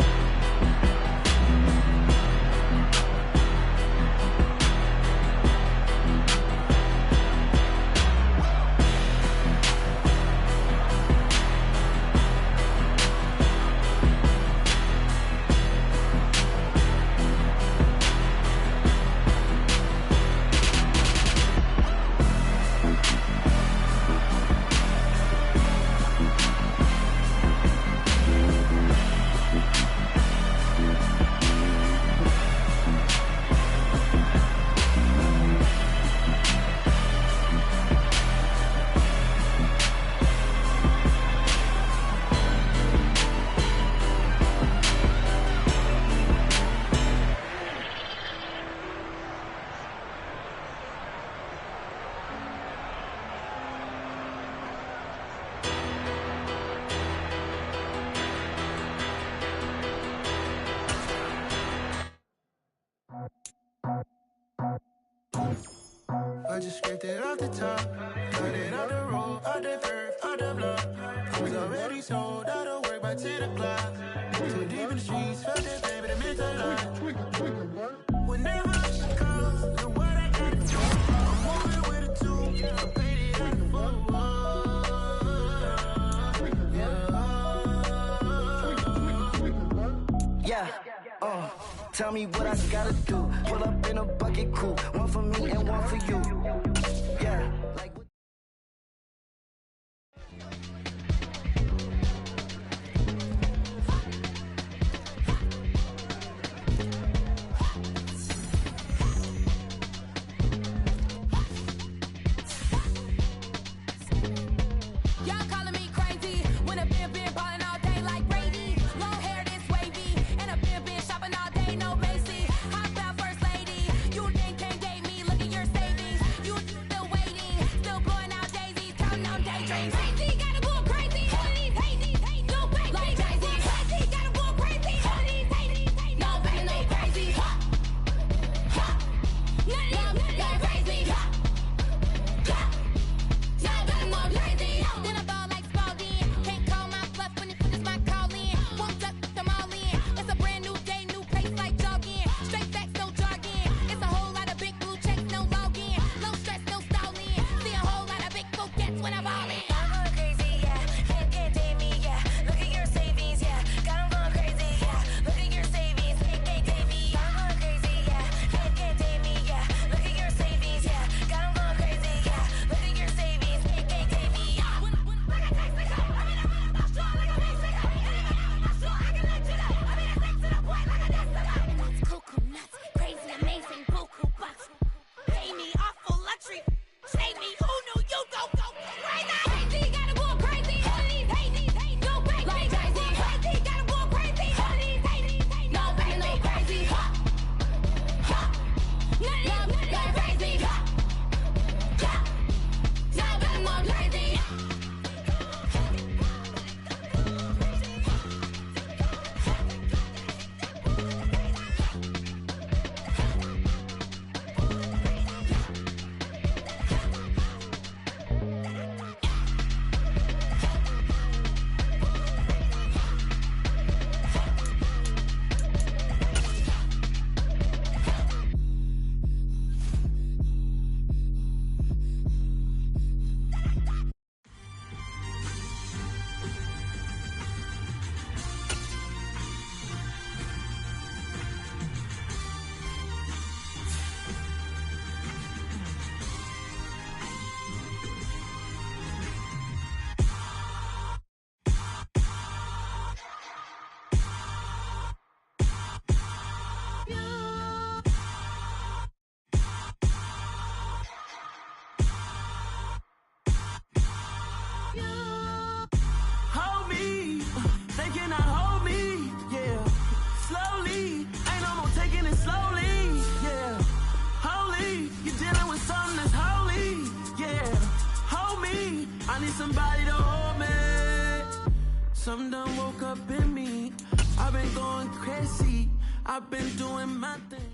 I just scraped it off the top. Got it out the road, out the curve, out the block. I was already sold out of work by 10 o'clock. Too deep in the streets, felt that baby, that meant a lot. Whenever she calls, know what I gotta do. I'm moving with a two, I paid it out the four. Yeah, tell me what I gotta do. Pull up in a bucket crew, one for me and one for you. Yeah, like. Y'all calling me crazy when a been ballin' all day like Brady. Long hair this wavy, and a been shopping all day, no Macy. Hop out first lady, you think can't date me? Look at your savings, you still waiting, still blowing out daisies, counting on daydreams. Crazy, gotta go crazy. All of these hate, no fake, like crazy. Crazy, gotta go crazy. All of these hate, no fake, no crazy. None of these got crazy. Y'all better more crazy. Then I ball like Spalding. Can't call my bluff when it's my calling. Won't duck them all in. It's a brand new day, new pace like jogging. Straight facts, no jargon. It's a whole lot of big blue checks, no login. No stress, no stalling. See a whole lot of big coquettes when I'm ballin'. I'm going crazy, yeah. Can't date me, yeah. Look at your savings, yeah. Got 'em going crazy, yeah. Look at your savings, can't date me. I'm going crazy, yeah. Can't date me, yeah. Look at your savings, yeah. Got 'em going crazy, yeah. Look at your savings, can't date me. Nuts, cuckoo nuts, crazy, amazing, buku bucks. Pay me awful luxury. Say me, who knew you go crazy? Crazy, gotta go crazy. All of these hate, no fake, like crazy. Crazy, gotta go crazy. All of these hate, no fake, no crazy. None of these got crazy. Y'all better more crazy. Hold me, they cannot hold me, yeah. Slowly, ain't no more taking it slowly, yeah. Holy, you're dealing with something that's holy, yeah. Hold me, I need somebody to hold me. Something done woke up in me. I've been going crazy, I've been doing my thing.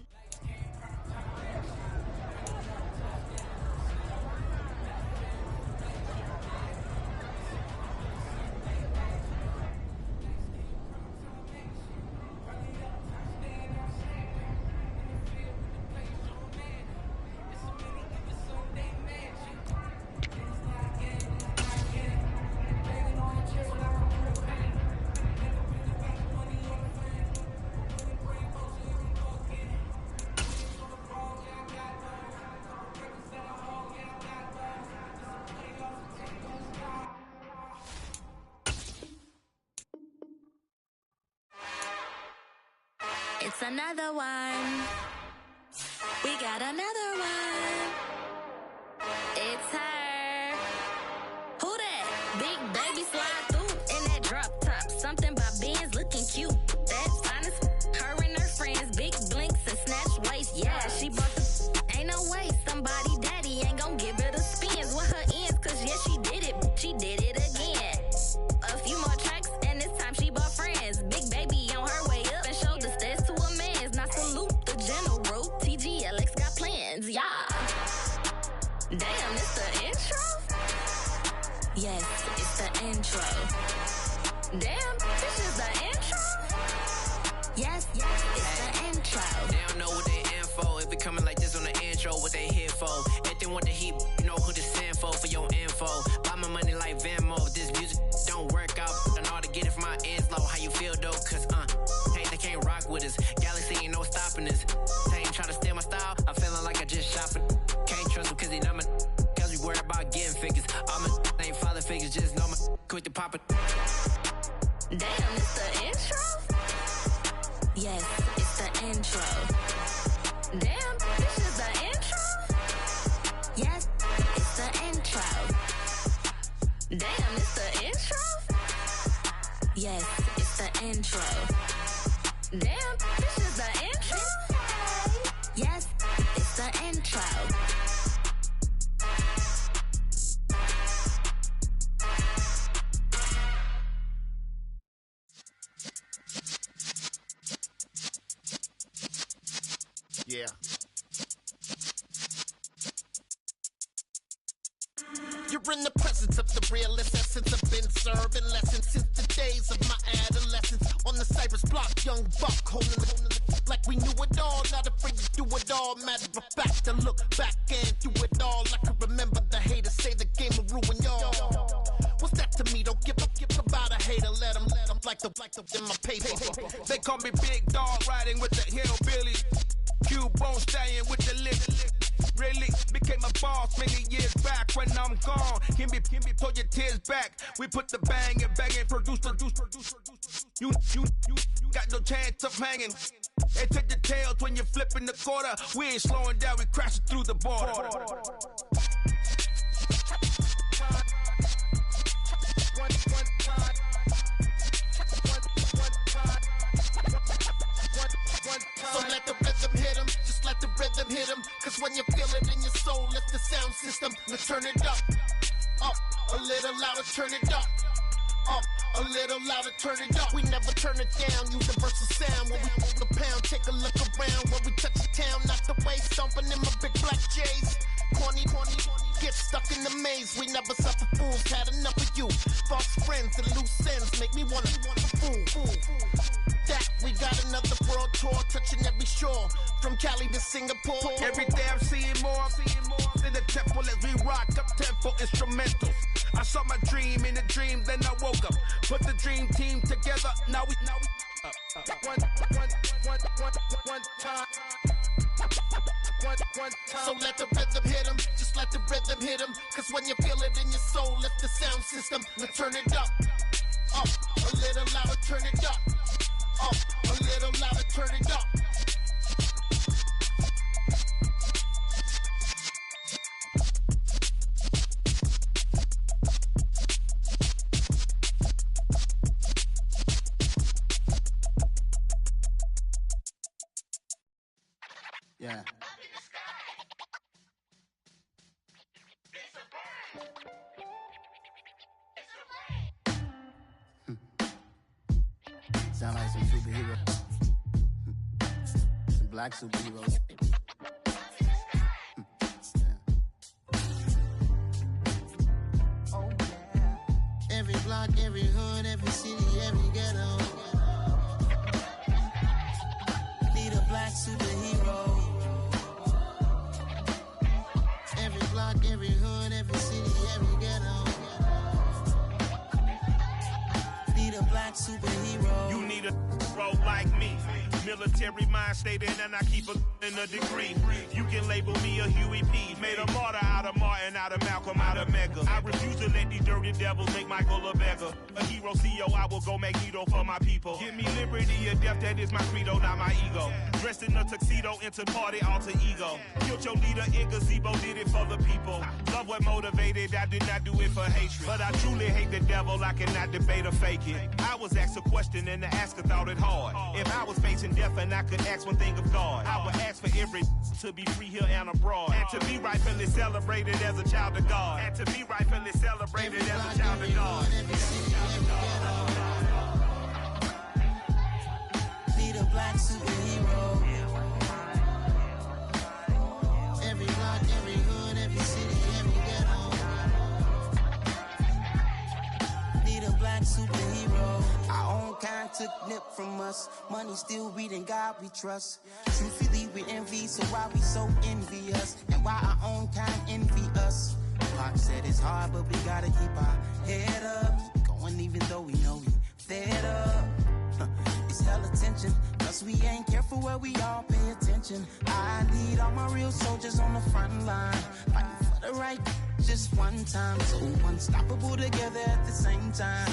It's another one. We got another one. It's her. Who that? Big baby slide through in that drop top. Something by Benz looking cute. That's fine as her and her friends. Big blinks and snatch waist. Yeah, she bought the. Ain't no way somebody daddy ain't gon' give her the spins with her ends. Cause yeah, she did it. She did it again. A few more tracks and this time she bought friends. Big baby on her way up and showed the stairs to a man's. Now salute the general. TGLX got plans, yeah. intro. Damn, this is the intro? Yes, it's the intro. They don't know what they in for. If it coming like this on the intro, what they here for? If they want the heat, you know who to send for your info. Buy my money like Venmo. If this music don't work out, I know how to get it from my ends low. How you feel though? Cause hey, they can't rock with us. Galaxy ain't no stopping us. They ain't try to steal my style. I'm feeling like I just shop it. Can't trust them cause they know my cause we worried about getting figures. All my ain't father figures, just know my quick to pop it. Damn, it's the intro? Yes, it's the intro. Damn, this is the intro? Yes, it's the intro. Damn, it's the intro? Yes, it's the intro. Damn, this is the intro? Yes, it's the intro. Yeah. You're in the presence of the realest essence. I've been serving lessons since the days of my adolescence. On the Cypress block, young buck holding it like we knew it all. Not afraid to do it all. Matter of fact, to look back and do it all. I can remember the haters say the game will ruin y'all. What's that to me? Don't give about a hater. Let them like the in my paper. They call me Big Dog, riding with the hillbillies. Cubone staying with the lick. Really became a boss many years back. When I'm gone, can be pull your tears back. We put the bang and produce. You got no chance of hanging. They take the tails when you're flipping the quarter. We ain't slowing down, we crashing through the border. So let the rhythm hit him, just let the rhythm hit him. Cause when you feel it in your soul, lift the sound system. Let's turn it up a little louder, turn it up a little louder, turn it up. We never turn it down, universal sound. When we move the pound, take a look around. When we touch the town, not the way, stomping in my big black J's. Corny, get stuck in the maze. We never suffer fools, had enough of you. False friends and loose ends make me wanna fool. That we got another world tour, touching every shore, from Cali to Singapore. Every day I'm seeing more in the temple as we rock up tempo instrumentals. I saw my dream in a dream, then I woke up. Put the dream team together. Now we one time. So let the rhythm hit him, just let the rhythm hit him. Cause when you feel it in your soul, lift the sound system. Let's turn it up a little louder, turn it up a little louder, turn it up. Yeah. Sound like some superheroes. Some black superheroes. Oh, yeah. Every block, every hood, every city, every ghetto. Need a black superhero. Every block, every hood, every city, every ghetto. Need a black superhero. You need a bro like me. Military mind stated, and I keep in a degree. You can label me a Huey P. Made a martyr out of Martin, out of Malcolm, out of Mega. I refuse to let these dirty devils make Michael a beggar. A hero CEO, I will go Magneto for my people. Give me liberty or death, that is my credo, not my ego. Dressed in a tuxedo, into party, alter ego. Killed your leader in gazebo, did it for the people. Love what motivated, I did not do it for hatred. But I truly hate the devil, I cannot debate or fake it. I was asked a question and the asker thought it hard. If I was facing death and I could ask one thing of God, I would ask for every to be free here and abroad. And to be rightfully celebrated as a child of God. And to be rightfully celebrated as a child of God. Need a black superhero. Every block, every hood, every city, every ghetto. took from us. Money still reading God we trust. Truthfully we envy, so why we so envious? And why our own kind envy us? Pac said it's hard, but we gotta keep our head up. Going even though we know we fed up. It's hell attention, cause we ain't careful where we all pay attention. I need all my real soldiers on the front line, fighting for the right just one time. So unstoppable together at the same time,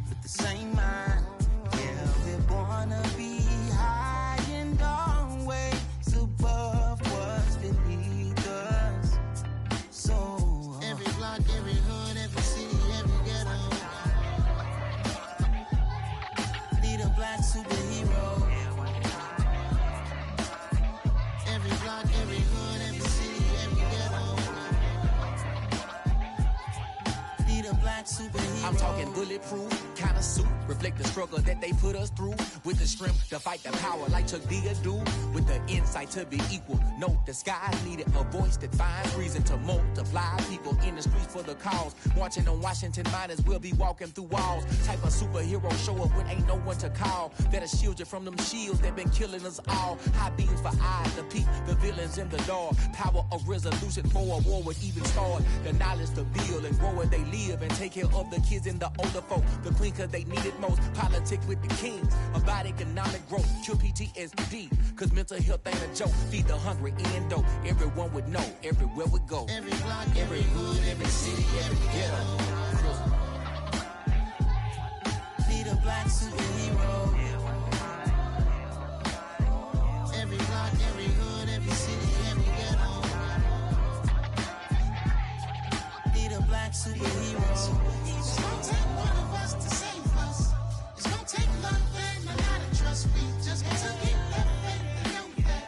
with the same mind. Yeah, we're born to be high and always above what's beneath us. So every block, every hood, every city, every ghetto. Need a black superhero. Every block, every hood, every city, every ghetto. Need a black superhero. I'm talking bulletproof kind of suit, reflect the struggle that they put us through, with the strength to fight the power like Chuck D do, with the insight to be equal. No disguise needed, a voice that finds reason to multiply people in the streets for the cause. Marching on Washington miners, we'll be walking through walls. Type of superhero show up when ain't no one to call. That'll shield you from them shields that been killing us all. High beams for eyes to peep the villains in the dark. Power of resolution for a war would even start. The knowledge to build and grow where they live and take care of the kids and the older folk. The queen cause they need it most. Politic with the kings about economic growth. Cure PTSD cause mental health ain't a joke. Feed the hungry in dope. Everyone would know everywhere we go. Every block, every hood, every city, every ghetto. Need a black superhero. Every block, every hood, every city, every ghetto. Need a black superhero. It's gonna take one of us to save us. It's gonna take love and a lot of trust. We just got to keep that faith and know that.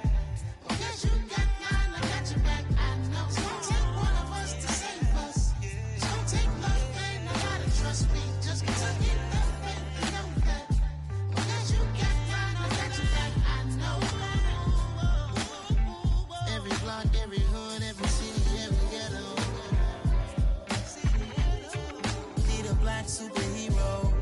Because you got mine, I got your back, I know. It's gonna take one of us to save us. It's gonna take love and a lot of trust. We just got to keep that faith and know that. Because you got mine, I got your back, I know. Every block, every hood, every city, every ghetto. Need a black superhero.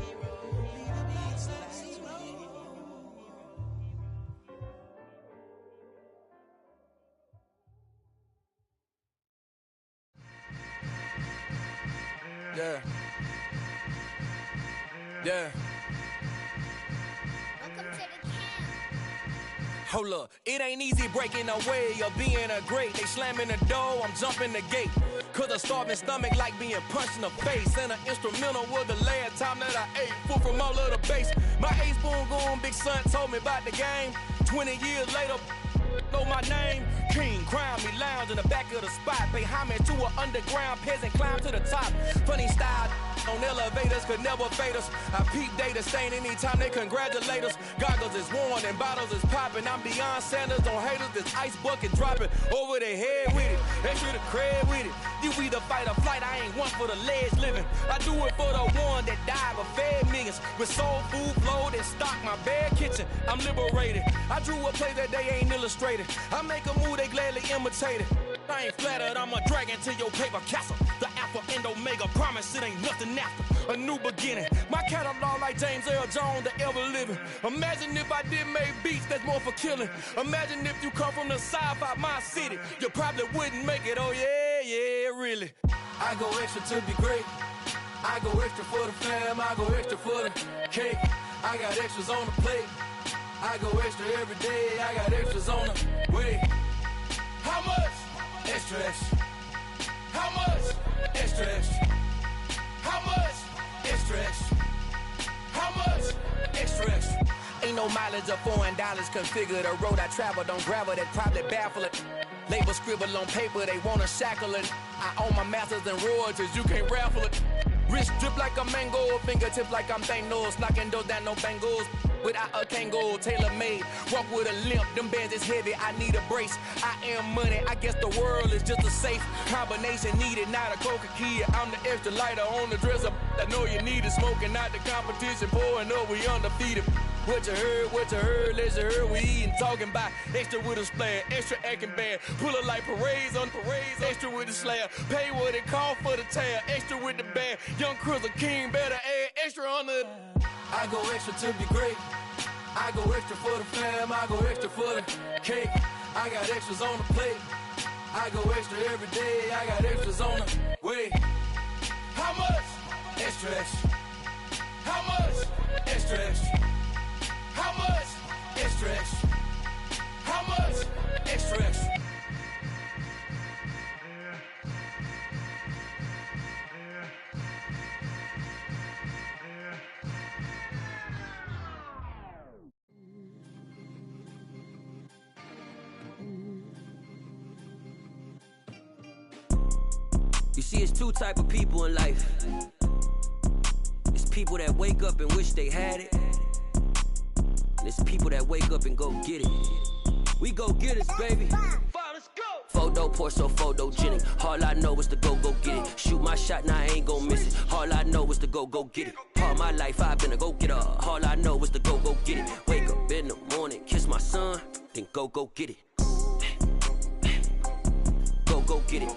Yeah. Yeah. Hold up, it ain't easy breaking away or being a great. They slamming the door, I'm jumping the gate. Cause a starving stomach like being punched in the face. And an instrumental was the last time that I ate food from all of the bass. My A-spoon goon, big son told me about the game. 20 years later, know my name. King, crown me, lounge in the back of the spot. Pay homage to an underground peasant, climb to the top. Funny style on elevators could never fade us. I peep data stain anytime they congratulate us. Goggles is worn and bottles is popping. I'm beyond Sanders on haters, this ice bucket dropping over their head with it. Extra the cred with it. You either fight or flight, I ain't one for the ledge living. I do it for the one that died but fed millions. With soul food flowed and stocked my bad kitchen. I'm liberated. I drew a play that they ain't illustrated. I make a move, they gladly imitate it. I ain't flattered, I'm a dragon to your paper castle. The Alpha and Omega, promise it ain't nothing after. A new beginning. My catalog like James Earl Jones, the ever living. Imagine if I did make beats that's more for killing. Imagine if you come from the sci-fi, my city. You probably wouldn't make it, oh yeah, really. I go extra to be great. I go extra for the fam, I go extra for the cake. I got extras on the plate. I go extra every day, I got extras on the way. How much? Extra, extra. How much? Extra, extra. How much? Extra, extra. How much? Extra, extra. Ain't no mileage or $4 configure the road I travel. Don't gravel that probably baffle it. Label scribble on paper, they wanna shackle it. I own my masters and royalties, you can't raffle it. Wrist drip like a mango, fingertip like I'm Thanos. Knocking those down, no bangles. Without a Kango, tailor-made. Walk with a limp, them bands is heavy, I need a brace. I am money, I guess the world is just a safe combination needed, not a coca-key. I'm the extra lighter on the dresser. I know you need it, smoking out the competition, pouring up, we undefeated. What you heard, let's you heard, we eatin', talking about extra with a splash, extra acting bad, pull it like parades on parades, extra with the slab, pay what it cost for the tab, extra with the band, young Chris a king, better add extra on the. I go extra to be great. I go extra for the fam, I go extra for the cake. I got extras on the plate. I go extra every day, I got extras on the way. How much? Extra, extra. How much? Extra, extra. How much? Extra, extra. How much? Extra, extra. You see, it's two type of people in life. It's people that wake up and wish they had it, and it's people that wake up and go get it. We go get it, baby. Photo pour so photogenic. All I know is to go get it. Shoot my shot, now I ain't gon' miss it. All I know is to go get it. All my life I've been a go getter. All I know is to go get it. Wake up in the morning, kiss my son, then go get it. Go get it.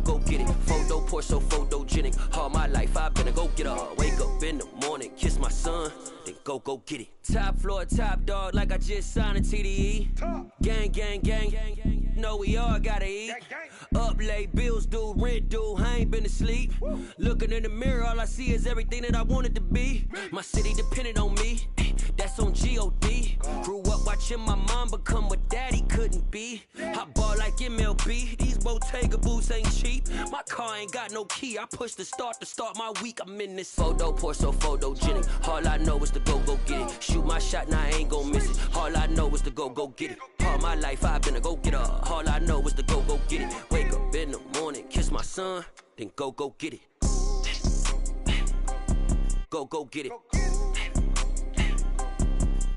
Go get it. Photo pour so photogenic. All my life I've been a go getter. Wake up in the morning, kiss my son, then go get it. Top floor, top dog, like I just signed a TDE. Gang, gang, gang, gang. Know we all gotta eat. Up late, bills due, rent due. I ain't been asleep. Looking in the mirror, all I see is everything that I wanted to be. My city depended on me. That's on G.O.D. Grew up watching my mom become what daddy couldn't be. I ball like MLB. These Bottega boots ain't cheap. My car ain't got no key. I push the start to start my week. I'm in this photo pour so photogenic. All I know is to go get it. Shoot my shot, now I ain't gon' miss it. All I know is to go get it. All my life I've been a go getter. All I know is to go get it. Wake up in the morning, kiss my son, then go get it. Go get it.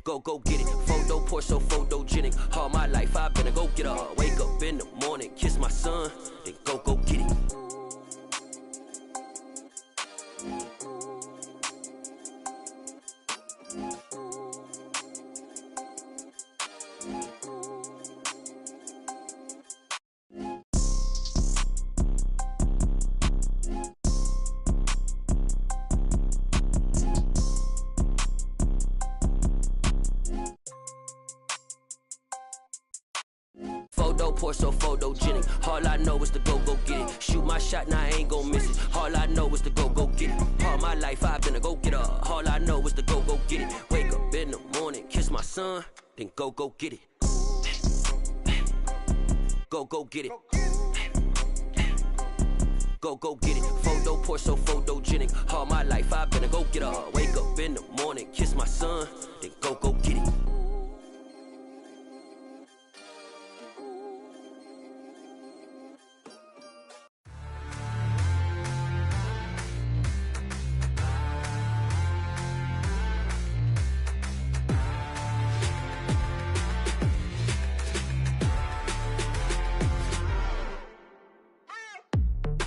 Go get it. Photo pour so photogenic. All my life I've been a go getter. Wake up in the morning, kiss my son, then go get it. Photo pour so photogenic. All I know is to go get it. Shoot my shot, now I ain't gon' miss it. All I know is to go get it. All my life I've been a go getter. All I know is to go get it. Wake up in the morning, kiss my son, then go get it. Go get it. Go get it. Photo pour so photogenic. All my life I've been a go getter. Wake up in the morning, kiss my son, then go get it.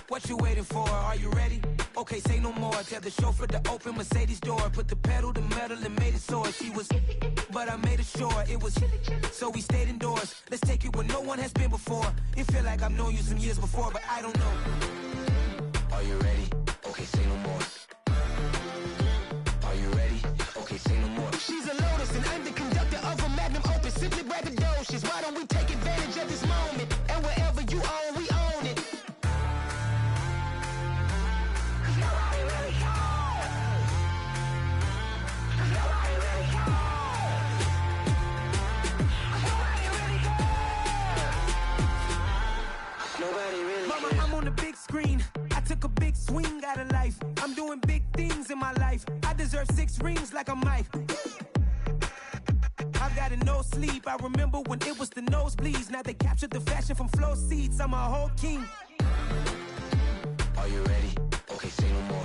What you waiting for? Are you ready? Okay, say no more. Tell the chauffeur to open Mercedes door. Put the pedal to metal and made it soar. She was, but I made it sure it was. So we stayed indoors. Let's take it where no one has been before. It feel like I've known you some years before, but I don't know. Are you ready? Okay, say no more. Are you ready? Okay, say no more. She's a Lotus and I'm the conductor of a magnum opus. Simply braggadocious. Why don't we take advantage of this moment? And wherever you own, we own it. Mama, I'm on the big screen. I took a big swing out of life. I'm doing big things in my life. I deserve 6 rings like a Mike. I've got no sleep. I remember when it was the nosebleeds. Now they captured the fashion from flow seats. I'm a whole king. Are you ready? Okay, say no more.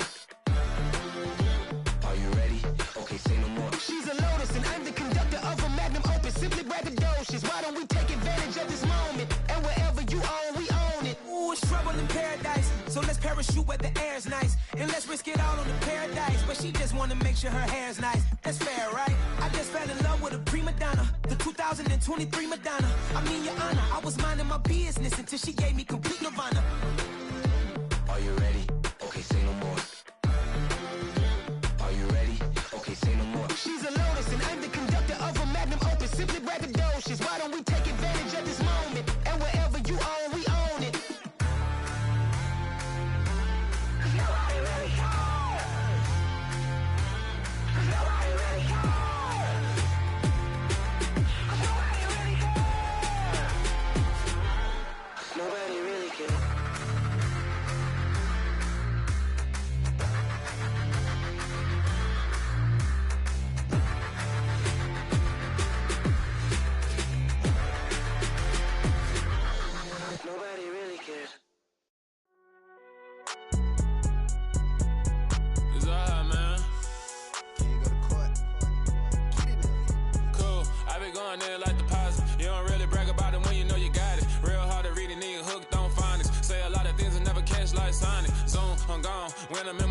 Are you ready? Okay, say no more. She's a Lotus and I'm the conductor of a magnum opus. Simply braggadocious. Why don't we take advantage of this moment? And wherever you own, we own it. Ooh, it's trouble in paradise. So let's parachute where the air's nice. And let's risk it all on the paradise. But she just wanna make sure her hair's nice. That's fair, right? I just fell in love with a prima donna. The 2023 Madonna. I mean, your honor, I was minding my business until she gave me complete nirvana. Are you ready? Okay, say no more.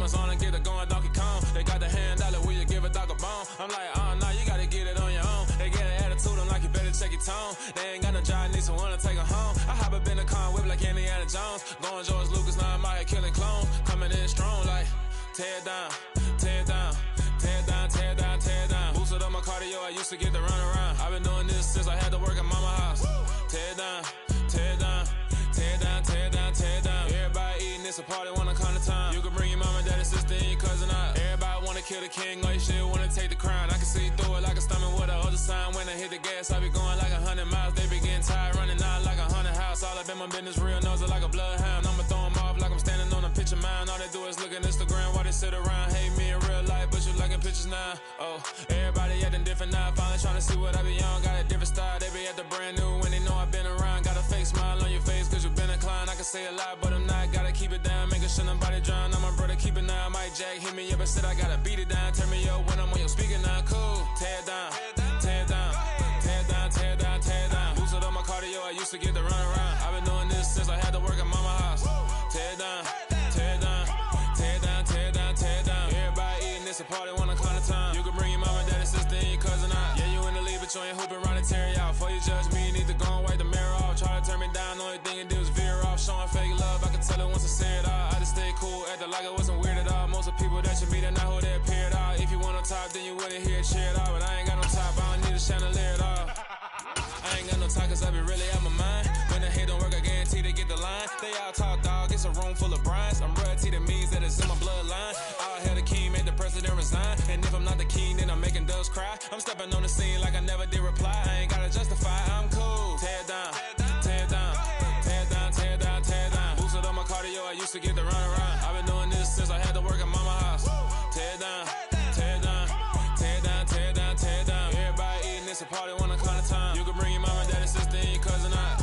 Guns on and get it going Donkey Kong. They got the hand dollar, will you give a dog a bone? I'm like, nah, you gotta get it on your own. They get an attitude, I'm like, you better check your tone. They ain't got no job, need someone to take her home. I hop up in the car, whip like Indiana Jones. Going George Lucas, now I'm out here killing clones. Coming in strong like, tear down, tear down, tear down, tear down, tear down. Boosted up my cardio, I used to get to run around. I've been doing this since I had to work at mama house. Tear down, tear down, tear down, tear down, tear down. Everybody eating, it's a party, wanna come to time. You can bring your mama, daddy, sister, and your cousin out. Everybody wanna kill the king, or you shit wanna take the crown. I can see through it like a stomach with a other sign. When I hit the gas, I be going like 100 miles. They be getting tired, running out like 100 house. All up in my business, real nose it like a bloodhound. I'ma throw them off like I'm standing on a picture mound. All they do is look at Instagram while they sit around. Hate me in real life, but you liking pictures now. Oh, everybody acting different now. Finally trying to see what I be on. Got a different style, they be at the brand new when they know I've been around. Got a fake smile on your face cause you been inclined. I can say a lot, but I'm not. Gotta keep it down, making sure nobody drown. I'm my brother, keep it now. Mike Jack hit me up and said I gotta beat it down. Turn me up when I'm on your speaker now. Cool, tear down, tear down, tear down, tear down, tear down. Boosted up my cardio, I used to get to run around. I've been doing this since I had to work at mama house. Tear down, tear down, tear down, tear down, tear down. Everybody eating, it's a party, wanna come to time. You can bring your mama, daddy, sister, and your cousin out. Yeah, you in the lead, but you ain't hooping around and tear you out. Before you judge me, you need to go and wipe the mirror off. Try to turn me down, only thing you do is veer off. Showing fake love, I can tell it once I say it all. I just stay cool, acting like it wasn't weird at all. Most of the people that you meet are not who they appear at all. If you want on top, then you wouldn't hear it cheer at all. But I ain't got no top, I don't need a chandelier at all. I ain't got no time cause I be really out my mind. When the hate don't work, I guarantee they get the line. They all talk dog, it's a room full of brines. I'm royalty, that means that it's in my bloodline. All hell the king, made the president resign. And if I'm not the king, then I'm making doves cry. I'm stepping on the scene like I never did reply. I ain't gotta justify, I'm cool. Tear down, tear down, tear down, tear down, tear down. Boosted up my cardio, I used to get to run around. I've been doing this since I had to work at mama house. Tear down, tear down, tear down, tear down, tear down. Everybody eating, it's a party, wanna come to time. You can bring your mama, daddy, sister, and your cousin out.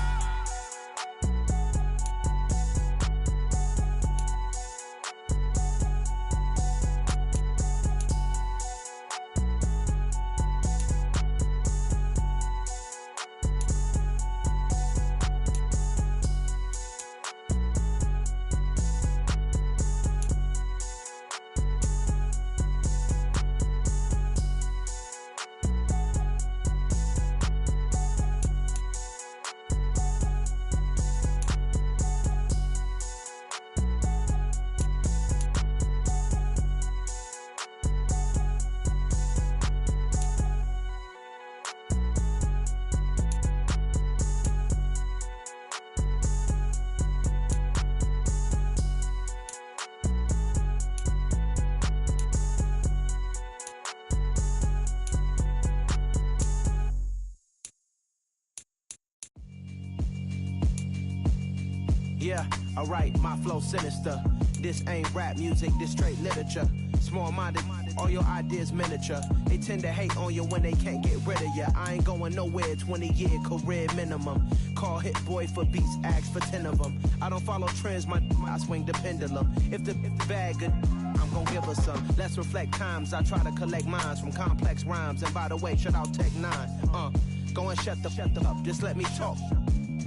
Yeah, alright, my flow sinister. This ain't rap music, this straight literature. Small-minded, all your ideas miniature. They tend to hate on you when they can't get rid of you. I ain't going nowhere, 20-year career minimum. Call Hit Boy for beats, ask for 10 of them. I don't follow trends, I swing the pendulum. If the bag good, I'm gon' give her some. Let's reflect times, I try to collect minds from complex rhymes. And by the way, shut out Tech 9. Go and shut the up, just let me talk.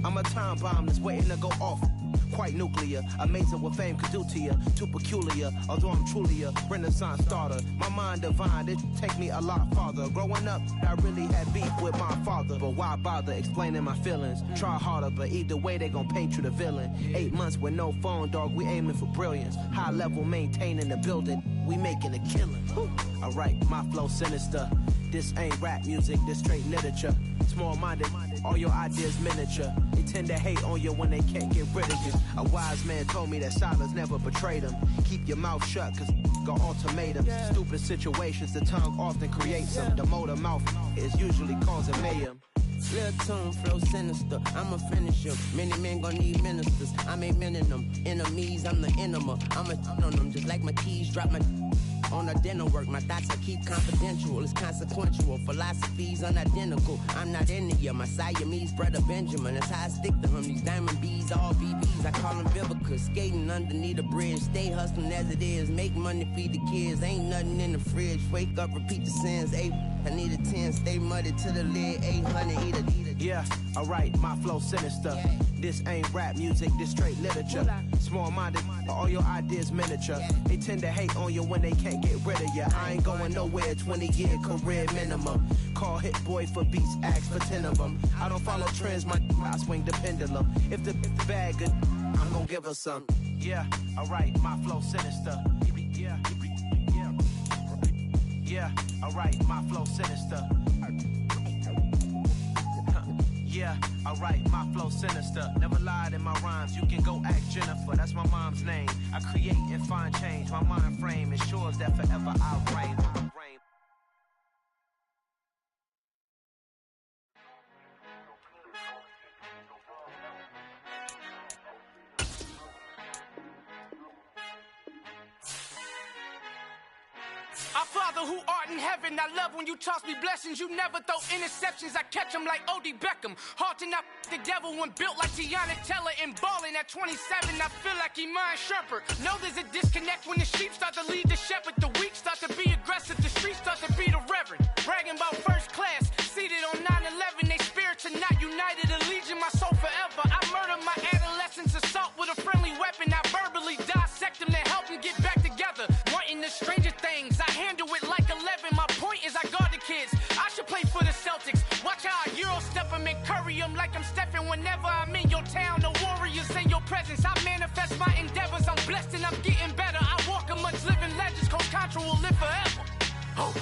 I'm a time bomb that's waiting to go off. Quite nuclear, amazing what fame could do to you. Too peculiar, although I'm truly a renaissance starter. My mind divine, it take me a lot farther. Growing up, I really had beef with my father. But why bother explaining my feelings? Try harder, but either way they gon' paint you the villain. 8 months with no phone, dog, we aiming for brilliance. High level maintaining the building, we making a killing. Alright, my flow sinister. This ain't rap music, this straight literature. Small-minded, all your ideas miniature. They tend to hate on you when they can't get rid of you. A wise man told me that silence never betrayed him. Keep your mouth shut, cause got ultimatums. Stupid situations, the tongue often creates them. The motor mouth is usually causing mayhem. Real tune, flow sinister, I'm a finisher. Many men gon' need ministers, I'm a men in them. Enemies, I'm the enema. I'm a on them, just like my keys drop my on a dental work. My thoughts I keep confidential, it's consequential. Philosophies unidentical, I'm not into you. My Siamese brother Benjamin, that's how I stick to him. These diamond bees, all BBs, I call them Vivica. Skating underneath a bridge, stay hustling as it is. Make money, feed the kids, ain't nothing in the fridge. Wake up, repeat the sins, I need a 10, stay muddy to the lid, 800, eat a. Yeah, alright, my flow sinister. This ain't rap music, this straight literature. Small-minded, all your ideas miniature. They tend to hate on you when they can't get rid of you. I ain't going nowhere, 20-year career minimum. Call Hit Boy for beats, ask for 10 of them. I don't follow trends, I swing the pendulum. If the bag good, I'm gonna give her some. Yeah, alright, my flow sinister. Yeah, alright, my flow sinister. Yeah, alright, my flow sinister. Never lied in my rhymes, you can go ask Jennifer. That's my mom's name. I create and find change. My mind frame ensures that forever I'll reign. Our Father who art in heaven, I love when you toss me blessings. You never throw interceptions, I catch them like O.D. Beckham. Hard to not the devil when built like Tiana Teller and balling at 27. I feel like Iman Shumpert. Know there's a disconnect when the sheep start to lead the shepherd. The weak start to be aggressive, the streets start to be the reverend. Bragging about first class, seated on 9/11. They spirits are not united, allegiance my soul forever. I murder my adolescence, assault with a friendly weapon. I verbally dissect them to help them get back together. Wanting the stranger things, I handle it like 11. My point is I guard the kids. I should play for the Celtics. Watch how I Euro step them and curry them like I'm Stephen. Whenever I'm in your town, the Warriors in your presence. I manifest my endeavors. I'm blessed and I'm getting better. I walk amongst living legends. Coach Contra will live forever. Oh.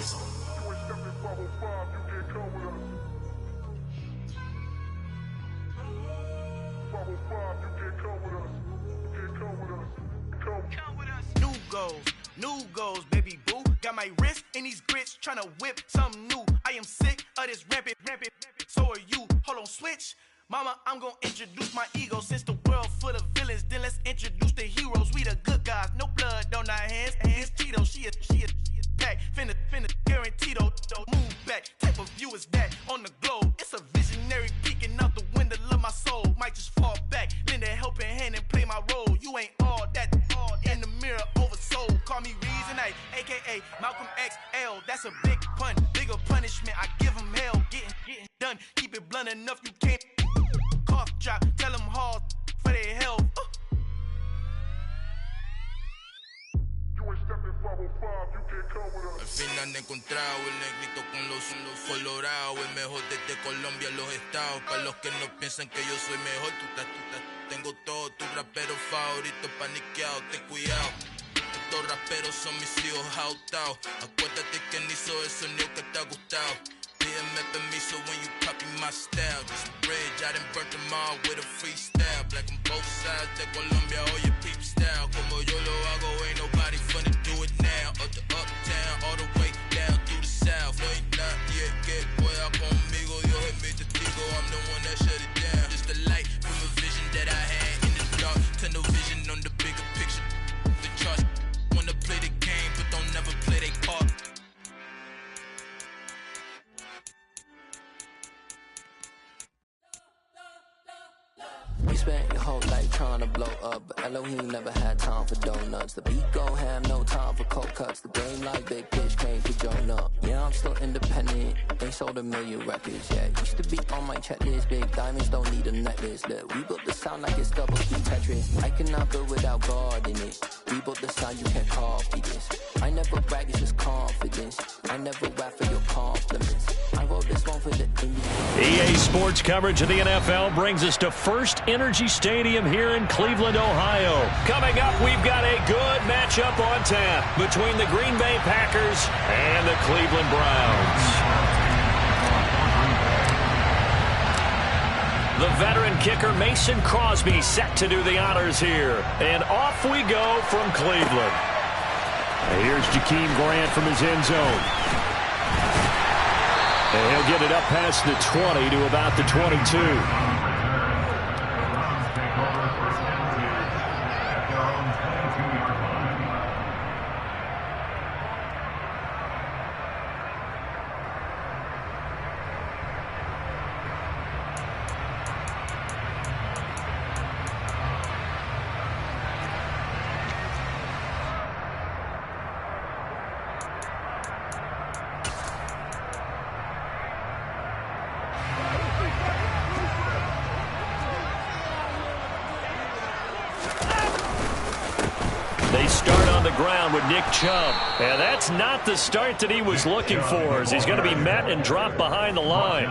New goals, baby boo. Got my wrist in these grits, tryna whip something new. I am sick of this rampant. So are you. Hold on, switch. Mama, I'm gonna introduce my ego. Since the world full of villains, then let's introduce the heroes. We the good guys, no blood on our hands. Hands Tito, she a pack. Finna guaranteed move back. Type of view is that on the globe. It's a visionary peeking out the window of my soul. Might just fall back, lend a helping hand and play my role. You ain't all that in the mirror oversold. Call me Reason A, aka Malcolm XL. That's a big pun, bigger punishment. I give him hell, getting done. Keep it blunt enough, you can't cough drop. Tell them hard for their health. Al fin han encontrado el negrito con los colorados, el mejor desde Colombia, los estados. Para los que no piensan que yo soy mejor, tengo todos tus raperos favoritos paniqueados, ten cuidado. Estos raperos son mis hijos jautados. Acuérdate que ni hizo el sonido que te ha gustado. Pídeme permiso when you copy my style. This bridge, I done burnt them all with a freestyle. Black on both sides de Colombia, oye peep style. Como yo lo hago, ain't nobody finna do it now. Up to uptown, all the way down through the south. No hay nadie que pueda conmigo. Dios es mi testigo, I'm the one that shut it down. Just the light from a vision that I had in the dark. Tunnel vision on the bigger picture. The charts wanna play the game, but don't never play their part. We spent your whole life trying to blow up, but Elohim never had time for donuts. The beat gon' have no time for cold cuts. The game like Big Pitch came to join up. Yeah, I'm still independent. They sold 1 million records, yeah. Used to be on my checklist. Big diamonds don't need a necklace. Look, we built the sound like it's double speed Tetris. I cannot build without God in it. We built the sound, you can't copy this. I never brag, it's just confidence. I never rap for your compliments. I wrote this one for the Indians. EA Sports coverage of the NFL brings us to First Energy Stadium here in Cleveland, Ohio. Coming up, we've got a good matchup on tap between the Green Bay Packers and the Cleveland Browns. The veteran kicker Mason Crosby set to do the honors here. And off we go from Cleveland. Here's Jakeem Grant from his end zone. And he'll get it up past the 20 to about the 22. They start on the ground with Nick Chubb. And that's not the start that he was looking for, as he's going to be met and dropped behind the line.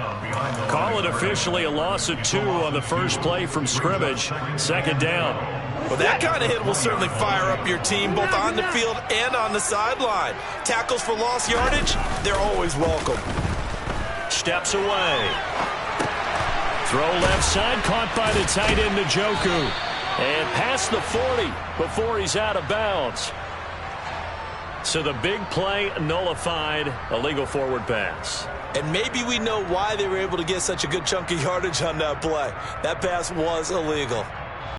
Call it officially a loss of 2 on the first play from scrimmage. Second down. Well, that kind of hit will certainly fire up your team, both on the field and on the sideline. Tackles for lost yardage, they're always welcome. Steps away. Throw left side, caught by the tight end, Njoku. And past the 40 before he's out of bounds. So the big play nullified, illegal forward pass. And maybe we know why they were able to get such a good chunk of yardage on that play. That pass was illegal.